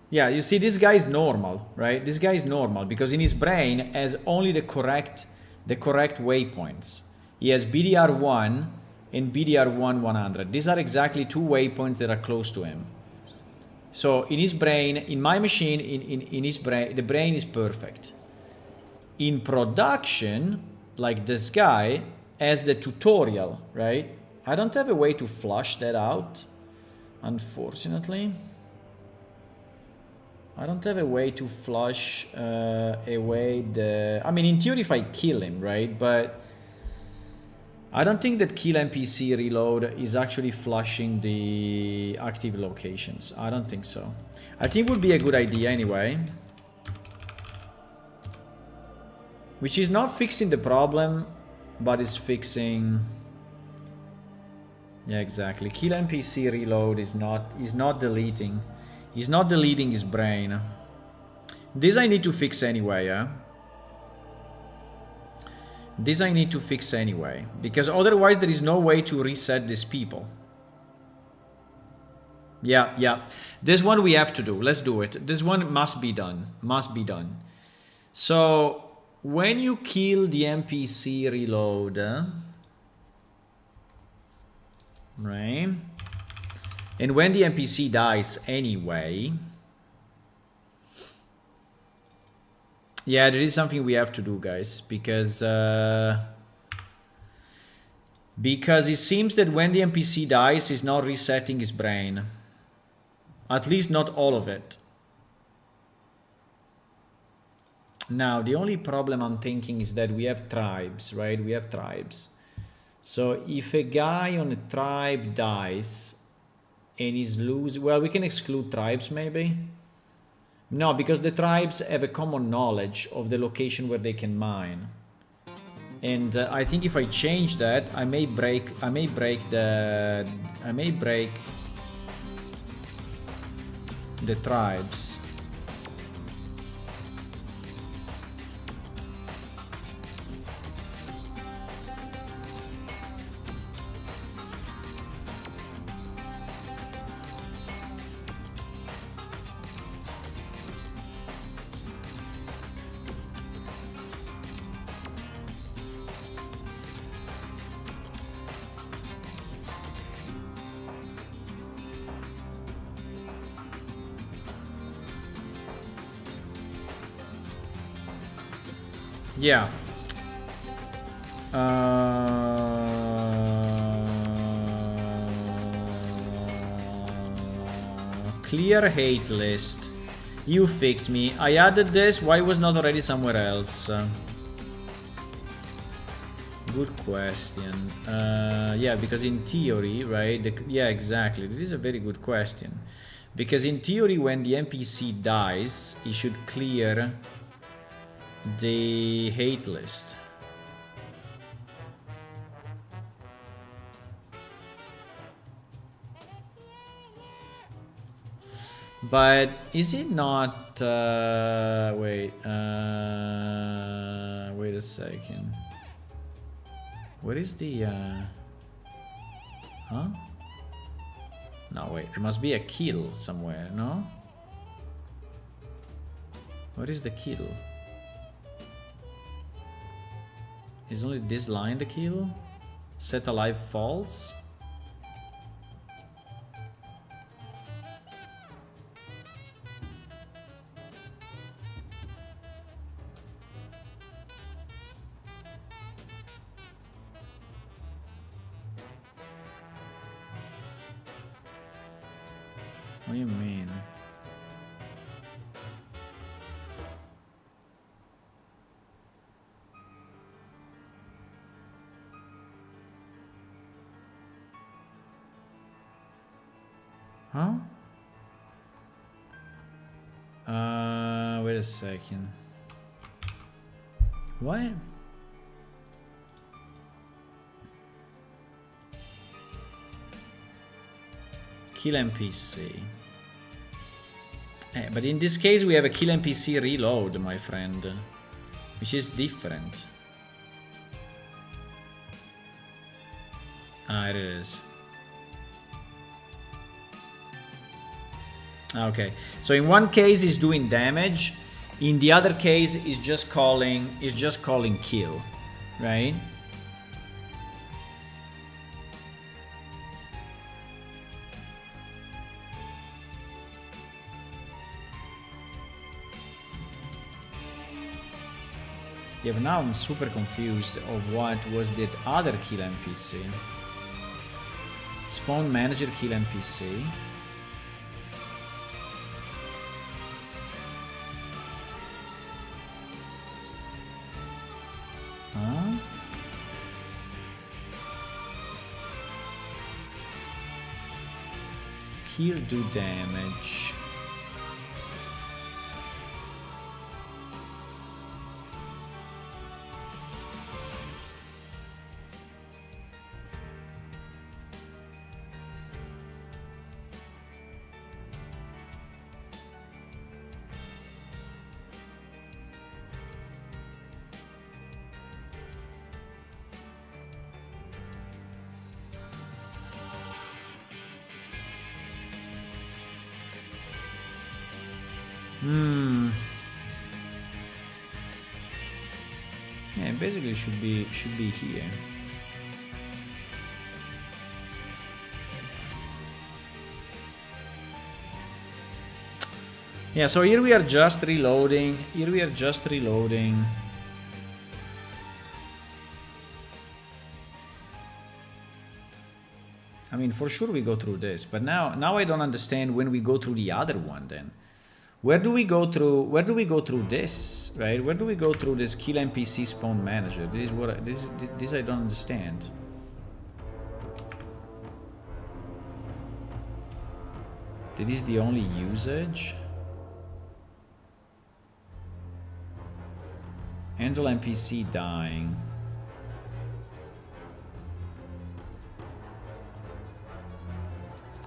yeah, you see this guy is normal, right? This guy is normal because in his brain has only the correct waypoints. He has BDR1 and BDR1 100. These are exactly two waypoints that are close to him. So in his brain, in my machine, in his brain, the brain is perfect. In production, like this guy has the tutorial, right? I don't have a way to flush that out, unfortunately. I don't have a way to flush away the... I mean, in theory, if I kill him, right? But I don't think that kill NPC reload is actually flushing the active locations. I don't think so. I think it would be a good idea anyway. Which is not fixing the problem, but is fixing... Yeah, exactly. Kill NPC reload is not deleting. He's not deleting his brain. This I need to fix anyway, yeah? This I need to fix anyway, because otherwise there is no way to reset these people. Yeah. This one we have to do. Let's do it. This one must be done. Must be done. So when you kill the NPC reload, right? And when the NPC dies anyway, yeah, there is something we have to do, guys, because it seems that when the NPC dies, he's not resetting his brain. At least not all of it. Now, the only problem I'm thinking is that we have tribes, right? We have tribes. So if a guy on a tribe dies and he's losing, well, we can exclude tribes maybe. No, because the tribes have a common knowledge of the location where they can mine. And I think if I change that, I may break the tribes. Yeah. Clear hate list. You fixed me. I added this. Why was not already somewhere else? Good question. Yeah, because in theory, right? Yeah, exactly. This is a very good question. Because in theory, when the NPC dies, he should clear the hate list. But is it not... wait a second. Where is the... huh? No, wait. There must be a kill somewhere, no? Where is the kill? Is only this line the kill? Set alive false? What do you mean? Huh? Wait a second. What? Kill NPC. But in this case we have a kill NPC reload, my friend, which is different. Ah, it is. Okay, so in one case it's doing damage, in the other case it's just calling kill, right? Yeah, but now I'm super confused of what was that other kill NPC. Spawn manager kill NPC. Huh? Kill do damage. Yeah, basically should be here. Yeah, so here we are just reloading. I mean, for sure we go through this, but now I don't understand when we go through the other one then. Where do we go through this, right? Where do we go through this kill NPC spawn manager? This I don't understand. This is the only usage. Handle NPC dying.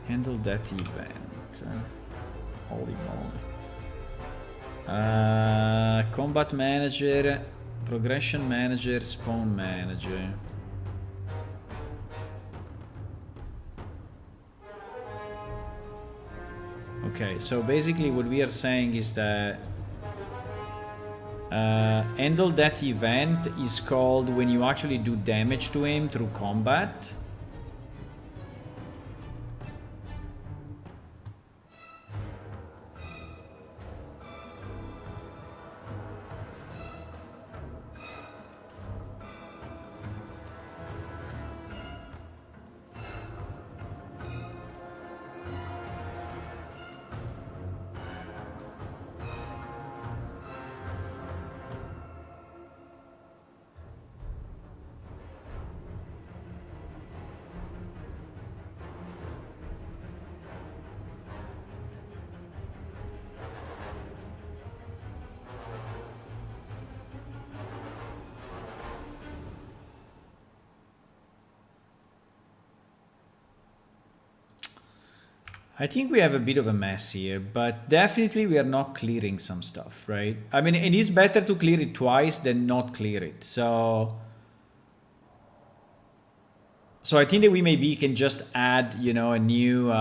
Handle death event. Holy moly. Combat manager, progression manager, spawn manager. Okay, so basically what we are saying is that handle that event is called when you actually do damage to him through combat. I think we have a bit of a mess here, but definitely we are not clearing some stuff, right? I mean, it is better to clear it twice than not clear it. So I think that we maybe can just add, you know, a new,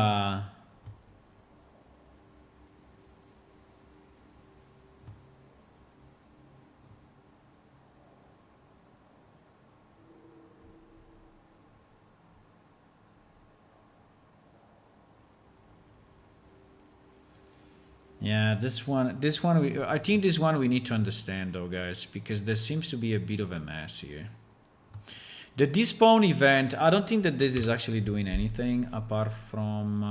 yeah, I think this one we need to understand though, guys, because there seems to be a bit of a mess here. The despawn event, I don't think that this is actually doing anything apart from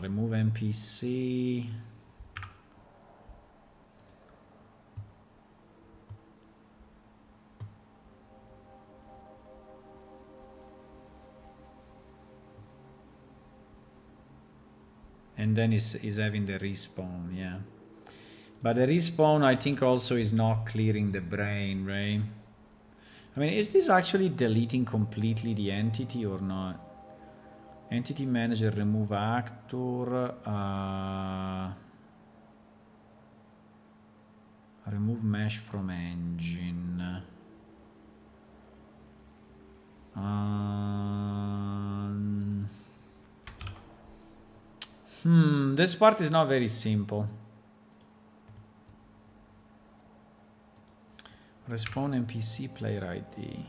remove NPC. And then is having the respawn, yeah. But the respawn, I think, also is not clearing the brain, right? I mean, is this actually deleting completely the entity or not? Entity manager, remove actor, remove mesh from engine. This part is not very simple. Respawn NPC player ID.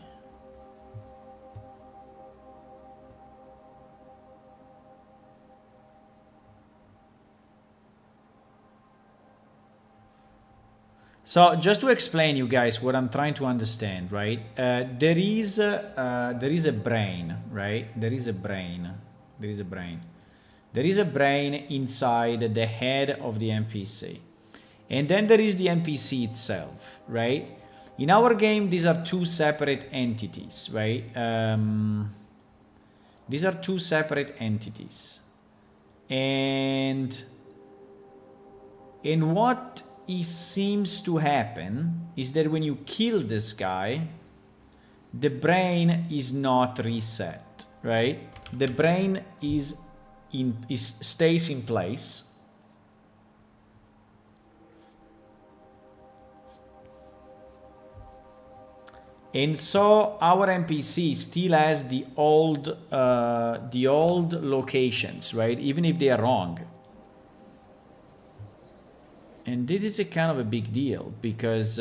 So just to explain you guys what I'm trying to understand, right? There is a brain, right? There is a brain inside the head of the NPC. And then there is the NPC itself, right? In our game, these are two separate entities, right? These are two separate entities. And what seems to happen is that when you kill this guy, the brain is not reset, right? The brain stays in place. And so our NPC still has the old locations, right? Even if they are wrong. And this is a kind of a big deal because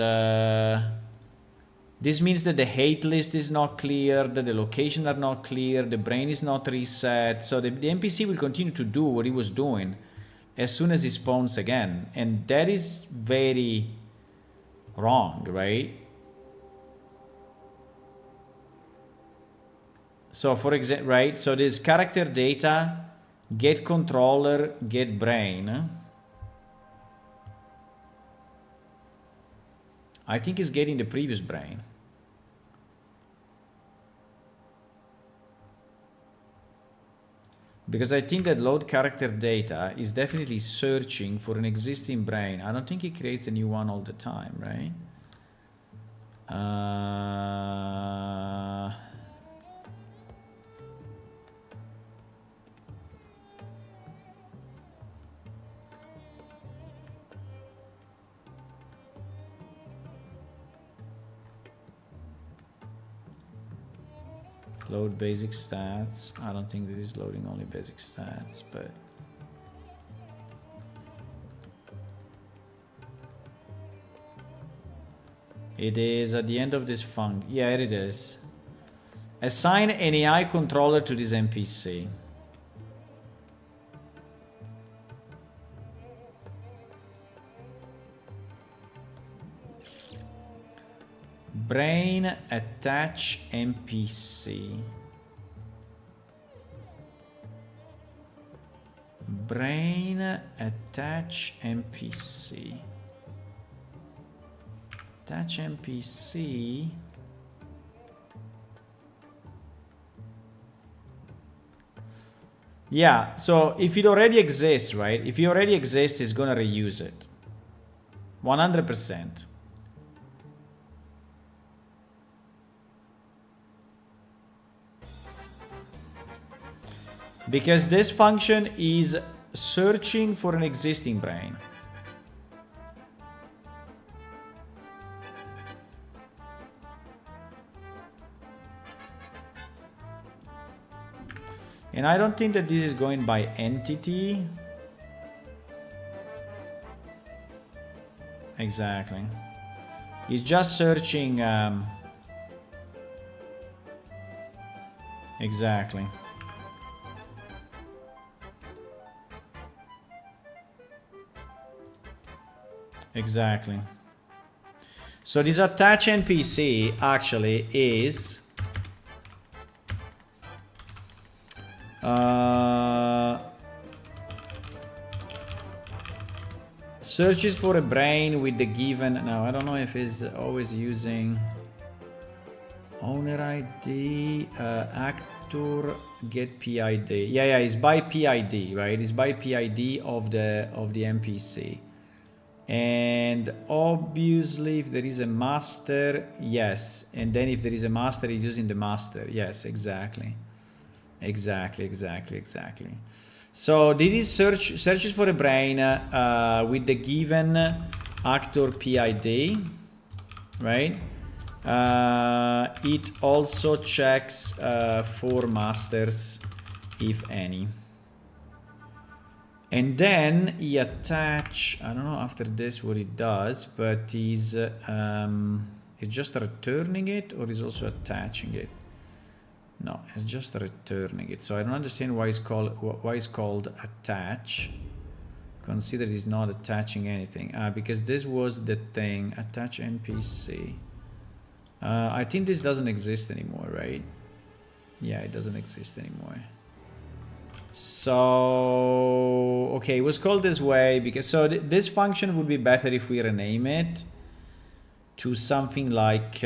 this means that the hate list is not clear, that the locations are not clear, the brain is not reset. So the NPC will continue to do what he was doing as soon as he spawns again. And that is very wrong, right? So for example, right? So there's character data, get controller, get brain. I think it's getting the previous brain. Because I think that load character data is definitely searching for an existing brain. I don't think it creates a new one all the time, right? Load basic stats. I don't think this is loading only basic stats, but it is at the end of this function. Yeah, it is. Assign an AI controller to this NPC. Brain attach NPC. Brain attach NPC. Attach NPC. Yeah, so if it already exists, right? If it already exists, it's gonna reuse it. 100%. Because this function is searching for an existing brain. And I don't think that this is going by entity. Exactly. It's just searching. Exactly. Exactly. So this attach NPC actually is searches for a brain with the given. Now I don't know if it's always using owner ID, actor get PID. Yeah, it's by PID, right? It's by PID of the NPC. And obviously if there is a master, yes. And then if there is a master, he's using the master. Yes, exactly. Exactly. So this is searches for a brain with the given actor PID, right? It also checks for masters, if any. And then he attach, I don't know after this what it does, but he's just returning it or is also attaching it? No, it's just returning it. So I don't understand why it's called attach. Consider it's not attaching anything. Because this was the thing, attach NPC. I think this doesn't exist anymore, right? Yeah, it doesn't exist anymore. So, okay, it was called this way because, so this function would be better if we rename it to something like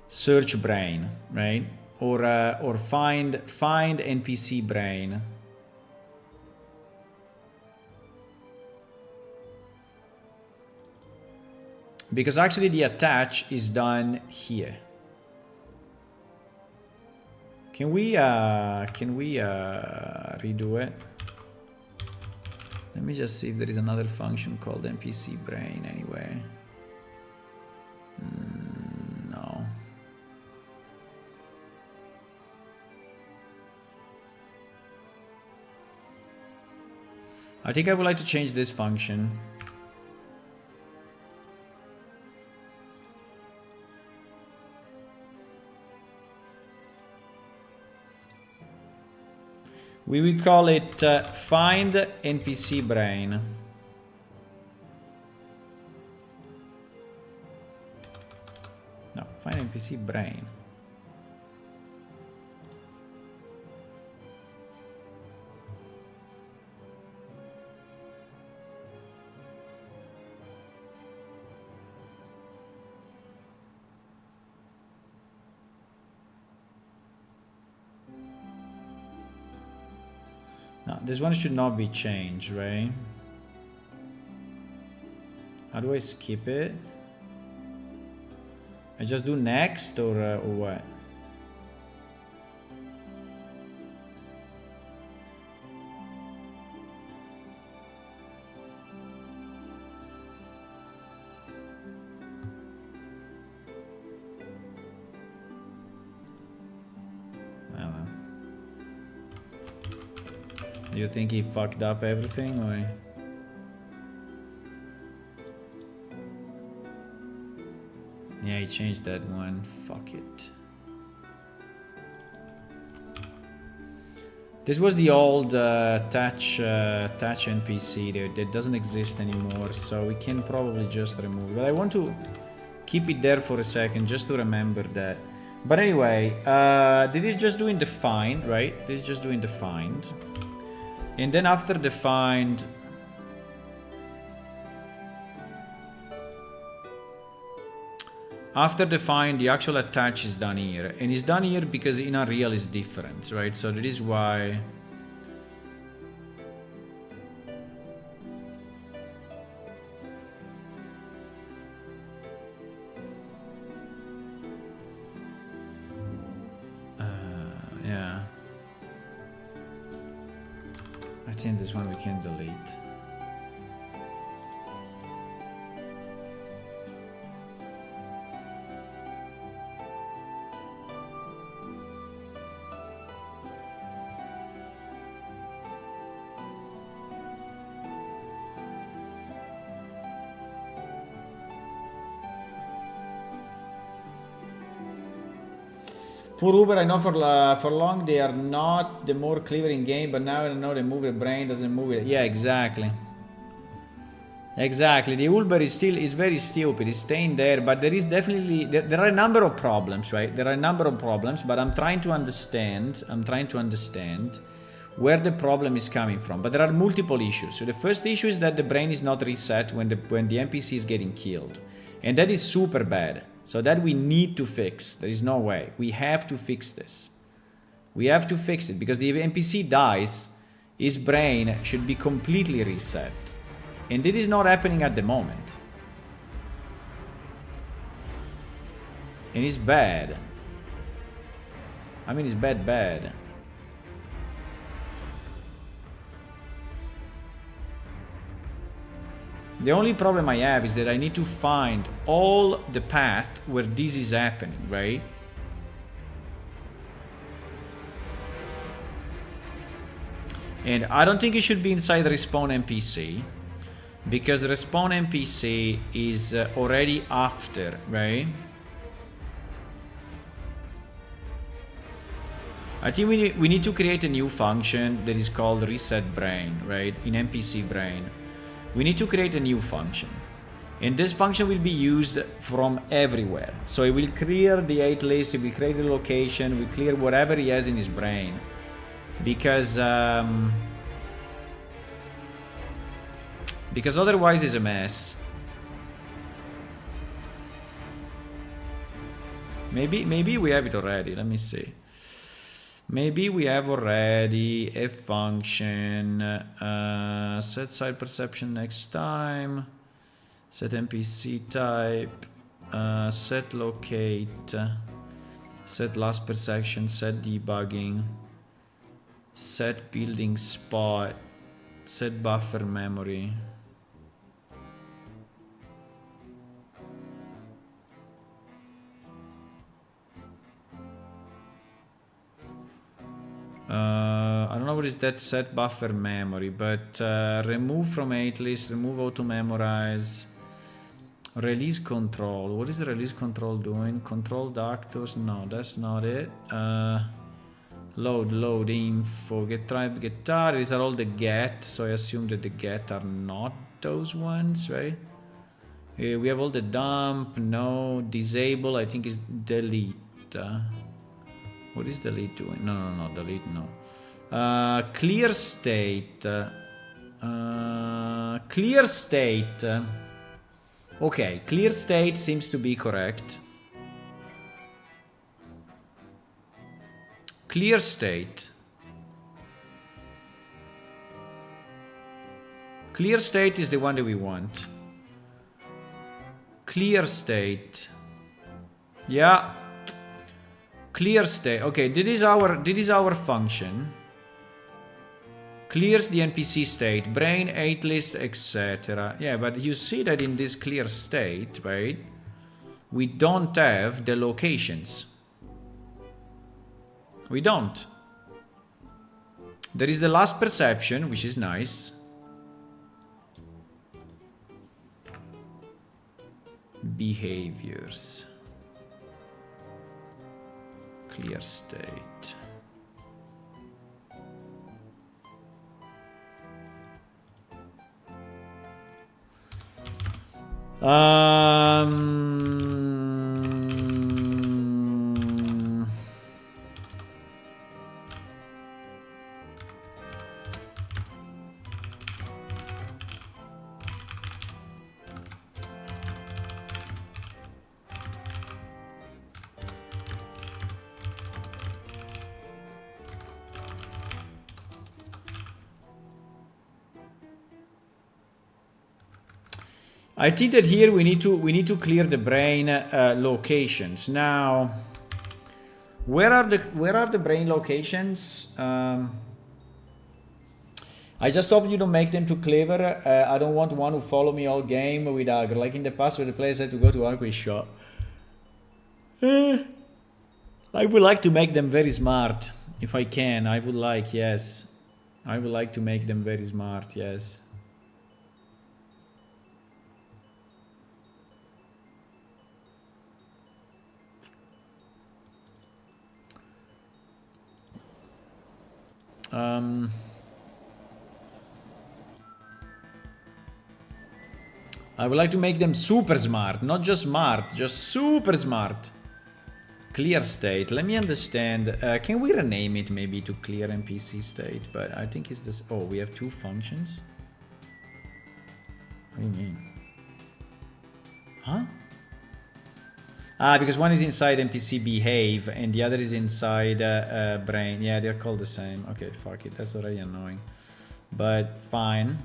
search brain, right? Or find NPC brain. Because actually the attach is done here. Can we redo it? Let me just see if there is another function called NPC brain anyway. No. I think I would like to change this function. We will call it find NPC brain. No, find NPC brain. No, this one should not be changed, right? How do I skip it? I just do next or what? Do you think he fucked up everything or? Yeah, he changed that one. Fuck it. This was the old touch NPC that doesn't exist anymore, so we can probably just remove it. But I want to keep it there for a second just to remember that. But anyway, this is just doing the find, right? This is just doing the find. And then after the find, the actual attach is done here. And it's done here because in Unreal is different, right? So that is why. Yeah. think this one we can delete. Poor Uber, I know for long they are not the more clever in game, but now I know they move the brain, doesn't move it. Yeah, exactly. Exactly. The Uber is very stupid. It's staying there, but there is definitely there are a number of problems, right? There are a number of problems, but I'm trying to understand where the problem is coming from. But there are multiple issues. So the first issue is that the brain is not reset when the NPC is getting killed, and that is super bad. So that we need to fix. There is no way. We have to fix this. We have to fix it because the NPC dies, his brain should be completely reset. And it is not happening at the moment. And it's bad. I mean, it's bad. The only problem I have is that I need to find all the path where this is happening, right? And I don't think it should be inside the respawn NPC, because the respawn NPC is already after, right? I think we need to create a new function that is called reset brain, right? In NPC brain. We need to create a new function, and this function will be used from everywhere. So it will clear the 8 list, it will create a location, will clear whatever he has in his brain, because otherwise it's a mess. Maybe we have it already. Let me see. Maybe we have already a function, set side perception next time, set NPC type, set locate, set last perception, set debugging, set building spot, set buffer memory. I don't know what is that set buffer memory, but remove from 8 list, remove auto memorize, release control. What is the release control doing? Control actors? No, that's not it. Load info, get tribe, get tar. These are all the get, so I assume that the get are not those ones, right? We have all the dump, no, disable, I think is delete. What is delete doing? No, delete, no. Clear state. Clear state. Okay, clear state seems to be correct. Clear state. Clear state is the one that we want. Clear state. Yeah. Clear state. Okay, this is our function. Clears the NPC state, brain, 8 list, etc. Yeah, but you see that in this clear state, right? We don't have the locations. We don't. There is the last perception, which is nice. Behaviors. Clear state. I think that here we need to clear the brain locations. Now, where are the brain locations? I just hope you don't make them too clever. I don't want one who follow me all game with aggro. Like in the past where the players had to go to aggro shot. I would like to make them very smart. If I can, I would like, yes. I would like to make them very smart, yes. I would like to make them super smart, not just smart, just super smart. Clear state, let me understand. Can we rename it maybe to clear NPC state? But I think it's this. Oh, we have two functions. What do you mean? Huh? Ah, because one is inside NPC behave and the other is inside brain. Yeah, they're called the same. Okay, fuck it. That's already annoying. But fine.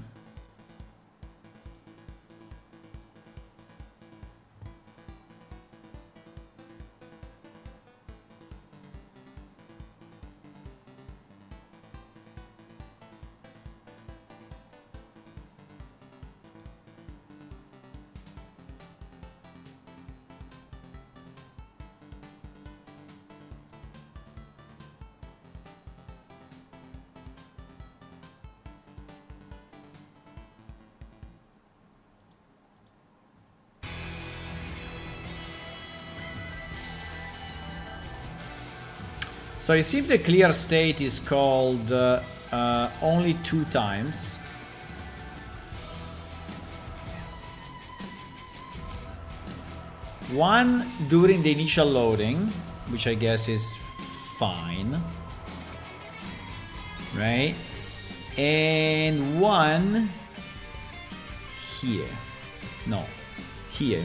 So you see if the clear state is called only 2 times. One during the initial loading, which I guess is fine. Right? And one here. No, here.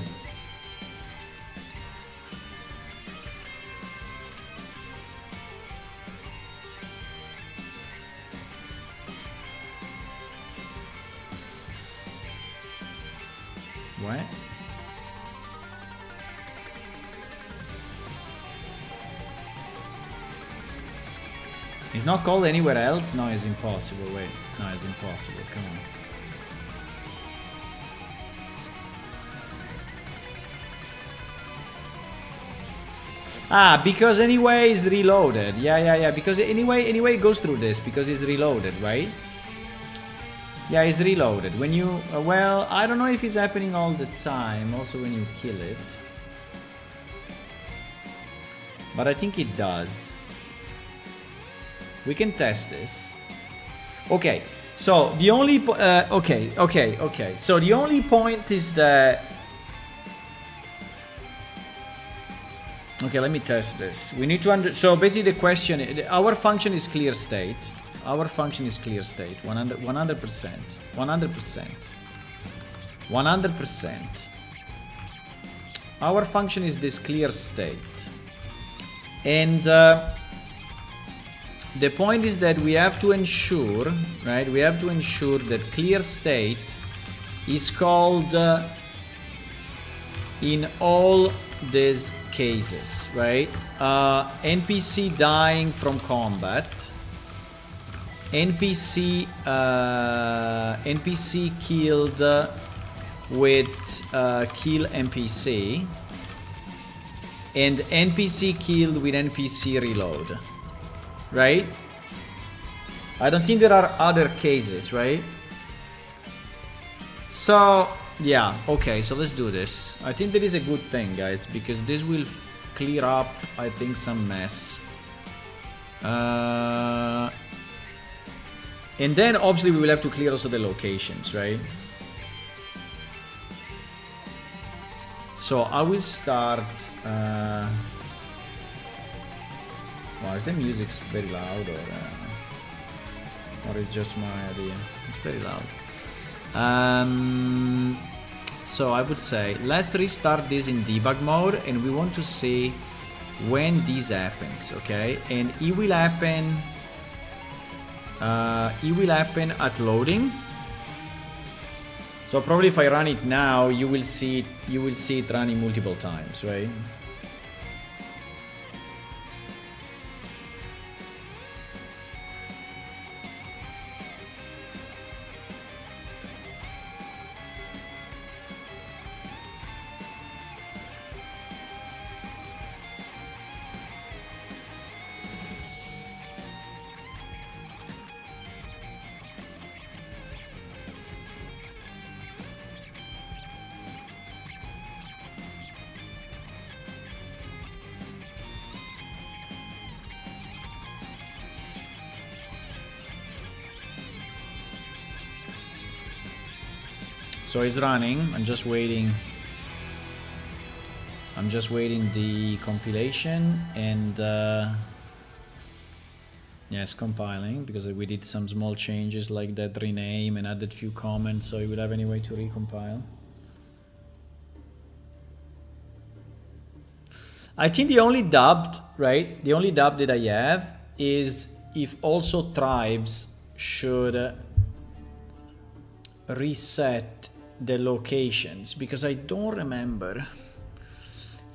What? It's not called anywhere else? No, it's impossible. Wait. No, it's impossible. Come on. Ah, because anyway it's reloaded. Yeah. Because anyway it goes through this because it's reloaded, right? Yeah, it's reloaded. When you... well, I don't know if it's happening all the time. Also when you kill it. But I think it does. We can test this. Okay. So the only... okay. So the only point is that... Okay, let me test this. We need to so basically the question... Our function is clear state. Our function is clear state, 100%, 100%. Our function is this clear state. And the point is that we have to ensure, right? We have to ensure that clear state is called in all these cases, right? NPC dying from combat. NPC killed with kill NPC and NPC killed with NPC reload, right? I don't think there are other cases, right? So yeah, okay, so let's do this. I think that is a good thing, guys, because this will clear up, I think, some mess. And then obviously we will have to clear also the locations, right? So I will start... wow, is the music very loud or is just my idea? It's very loud. So I would say let's restart this in debug mode and we want to see when this happens, okay? And it will happen at loading. So probably if I run it now, you will see it running multiple times, right? So it's running. I'm just waiting the compilation, and yeah, it's compiling because we did some small changes like that rename and added few comments, so it would have any way to recompile. I think the only doubt, right? The only doubt that I have is if also tribes should reset the locations, because I don't remember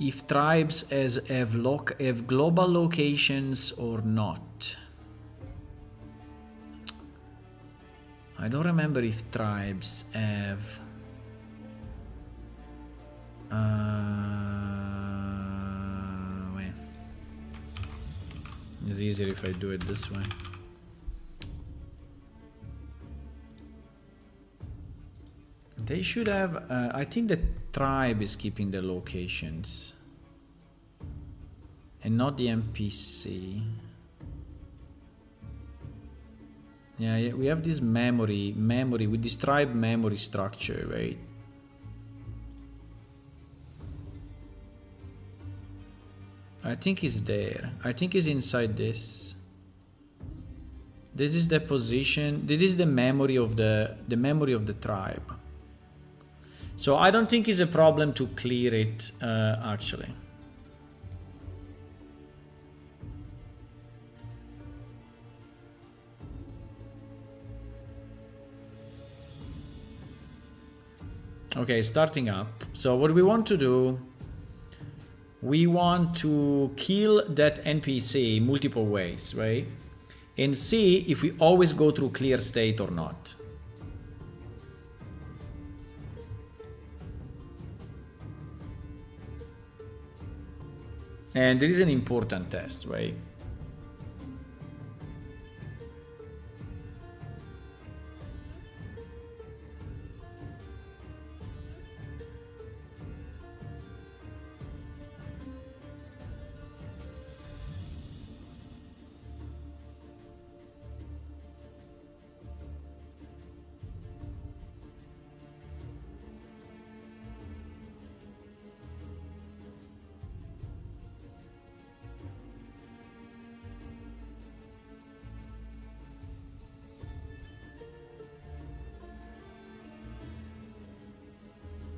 if tribes have global locations or not. I don't remember if tribes have wait. It's easier if I do it this way. They should have, I think the tribe is keeping the locations and not the NPC. Yeah, we have this memory with this tribe memory structure, right? I think it's there. I think it's inside this. This is the position. This is the memory of the memory of the tribe. So I don't think it's a problem to clear it, actually. Okay, starting up. So what we want to do, we want to kill that NPC multiple ways, right? And see if we always go through clear state or not. And there is an important test, right?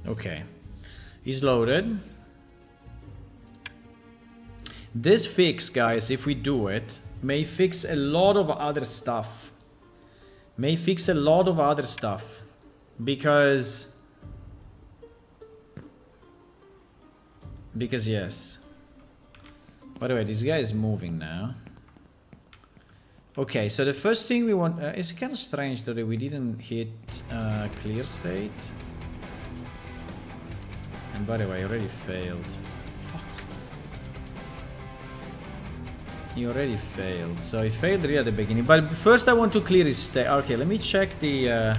Okay, it's loaded. This fix, guys, if we do it, may fix a lot of other stuff. May fix a lot of other stuff. Because yes. By the way, this guy is moving now. Okay, so the first thing we want... it's kind of strange that we didn't hit clear state. And by the way, I already failed. Fuck. He already failed. So he failed really at the beginning. But first I want to clear his state. Okay, let me check the...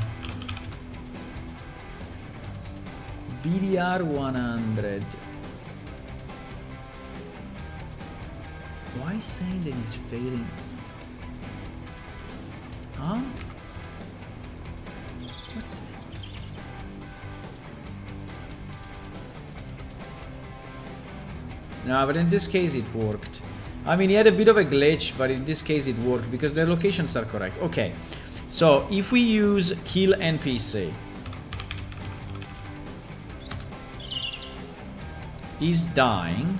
BDR 100. Why is saying that he's failing? Huh? No, but in this case it worked. I mean, he had a bit of a glitch, but in this case it worked because the locations are correct. Okay, so if we use kill NPC, he's dying,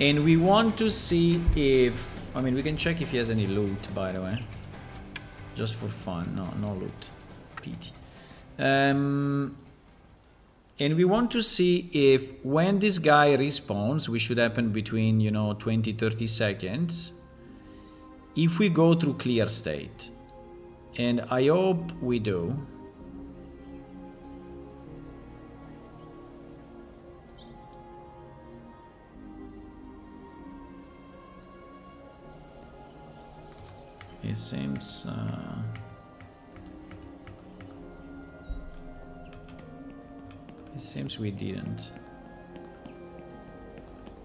and we want to see if... I mean, we can check if he has any loot, by the way, just for fun. No loot. PT. And we want to see if when this guy respawns, which should happen between, 20-30 seconds, if we go through clear state. And I hope we do. It seems... It seems we didn't.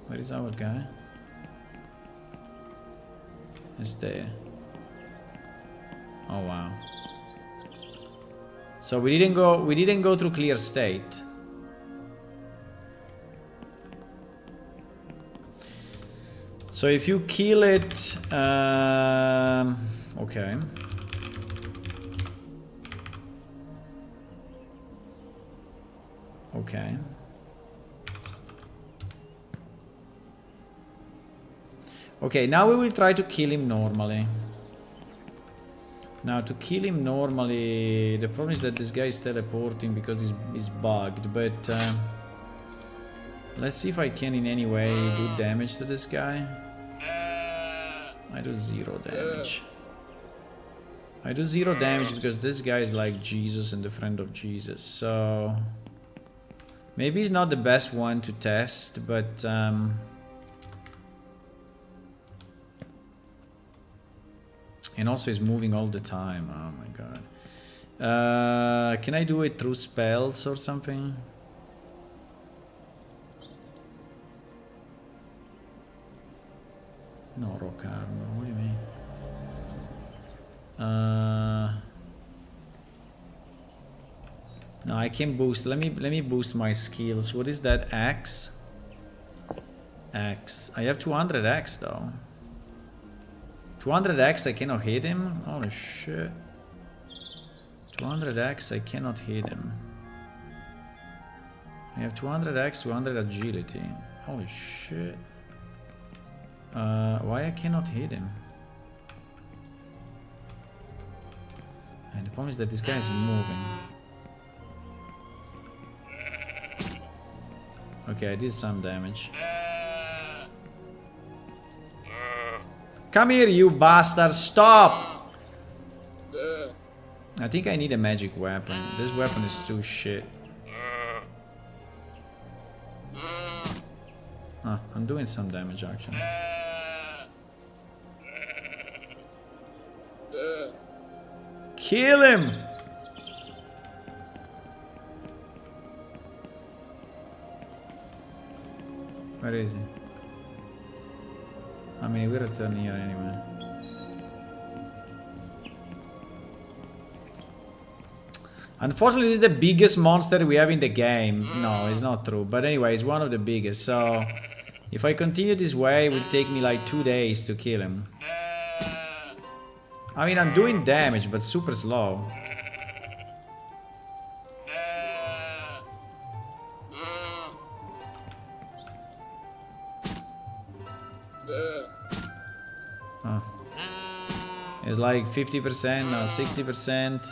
Where is our guy? It's there. Oh wow. So we didn't go through clear state. So if you kill it, okay. Okay. Okay, now we will try to kill him normally. Now to kill him normally, the problem is that this guy is teleporting because he's bugged, but let's see if I can in any way do damage to this guy. I do 0 damage. I do 0 damage because this guy is like Jesus and the friend of Jesus, so maybe he's not the best one to test, but and also he's moving all the time. Oh my god. Can I do it through spells or something? No, rock armor. What do you mean? No, I can boost. Let me boost my skills. What is that? Axe? Axe. I have 200 axe though. 200 axe, I cannot hit him? Holy shit. 200 axe, I cannot hit him. I have 200 axe, 200 agility. Holy shit. Why I cannot hit him? And the problem is that this guy is moving. Okay, I did some damage. Come here, you bastard! Stop! I think I need a magic weapon. This weapon is too shit. Ah, I'm doing some damage actually. Kill him! Where is he? I mean, we'll return here anyway. Unfortunately, this is the biggest monster we have in the game. No, it's not true. But anyway, it's one of the biggest. So, if I continue this way, it will take me like 2 days to kill him. I mean, I'm doing damage, but super slow. It's like 50%, now 60%.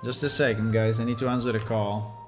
Just a second, guys. I need to answer a call.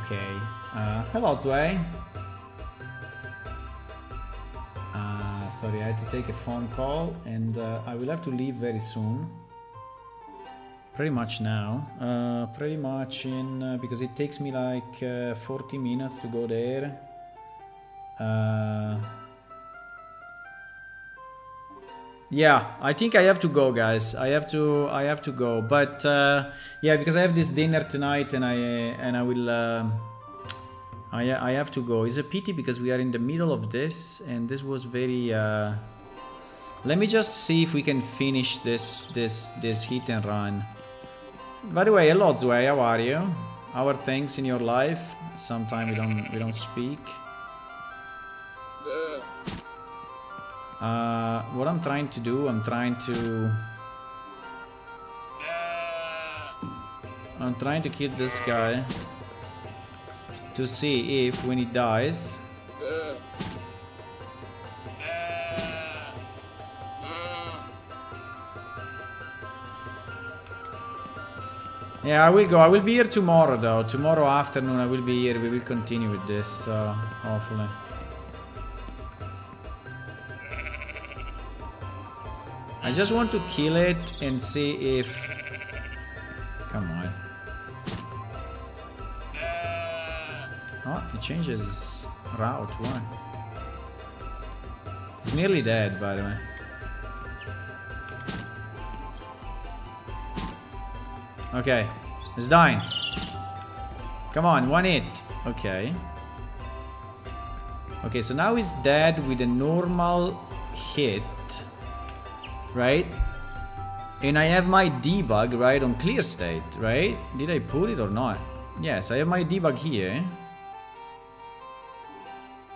Okay. Hello, Zway. Sorry, I had to take a phone call, and I will have to leave very soon. Pretty much now. Pretty much in because it takes me like 40 minutes to go there. Yeah, I think I have to go, guys. I have to go. But yeah, because I have this dinner tonight, and I will. I have to go. It's a pity because we are in the middle of this, and this was very. Let me just see if we can finish this hit and run. By the way, hello Zway, how are you? How are things in your life? Sometime we don't speak. What I'm trying to do, I'm trying to kill this guy to see if when he dies Yeah, I will go. I will be here tomorrow, though. Tomorrow afternoon, I will be here. We will continue with this, so hopefully. I just want to kill it and see if... Come on. Oh, he changes route. Why? He's nearly dead, by the way. Okay, he's dying. Come on, one hit. Okay. Okay, so now he's dead with a normal hit. Right? And I have my debug, right, on clear state, right? Did I put it or not? Yes, I have my debug here.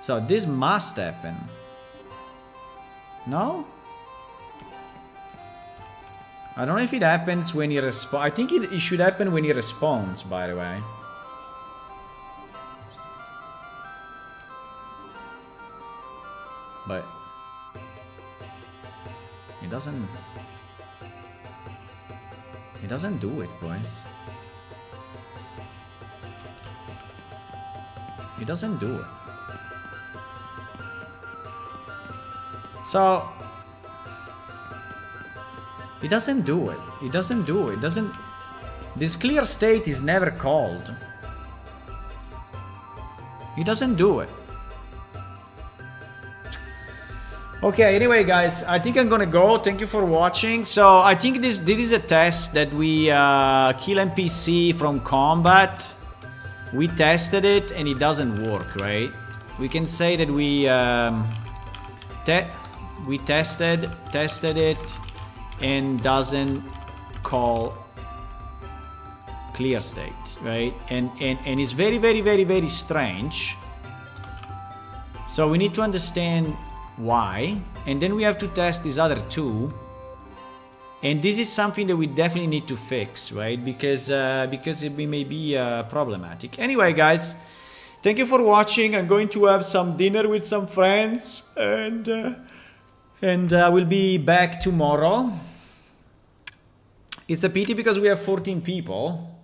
So this must happen. No? I don't know if it happens when he responds. I think it should happen when he responds, by the way. But it doesn't... It doesn't do it, boys. It doesn't do it. So... It doesn't do it. It doesn't do it. It doesn't... This clear state is never called. It doesn't do it. Okay, anyway guys, I think I'm gonna go. Thank you for watching. So I think this is a test that we kill NPC from combat. We tested it and it doesn't work, right? We can say that we tested it and doesn't call clear state, right? And it's very strange. So we need to understand why, and then we have to test these other two, and this is something that we definitely need to fix, right? Because it may be problematic. Anyway guys, thank you for watching. I'm going to have some dinner with some friends, and I will be back tomorrow. It's a pity because we have 14 people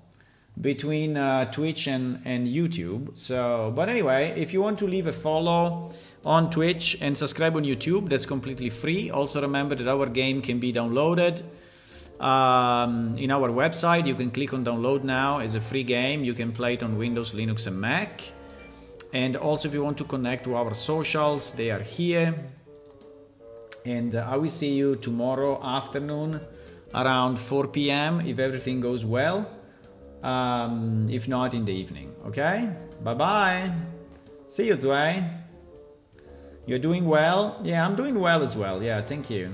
between Twitch and YouTube. So, but anyway, if you want to leave a follow on Twitch and subscribe on YouTube, that's completely free. Also remember that our game can be downloaded in our website. You can click on download now. It's a free game. You can play it on Windows, Linux and Mac. And also if you want to connect to our socials, they are here. And I will see you tomorrow afternoon around 4 p.m. if everything goes well. If not, in the evening. Okay? Bye-bye. See you, Zwei. You're doing well? Yeah, I'm doing well as well. Yeah, thank you.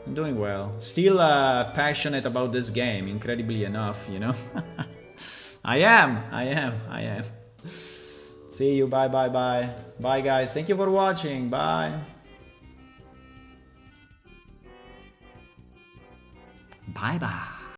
I'm doing well. Still passionate about this game, incredibly enough, you know? I am. See you. Bye. Bye, guys. Thank you for watching. Bye. Bye-bye.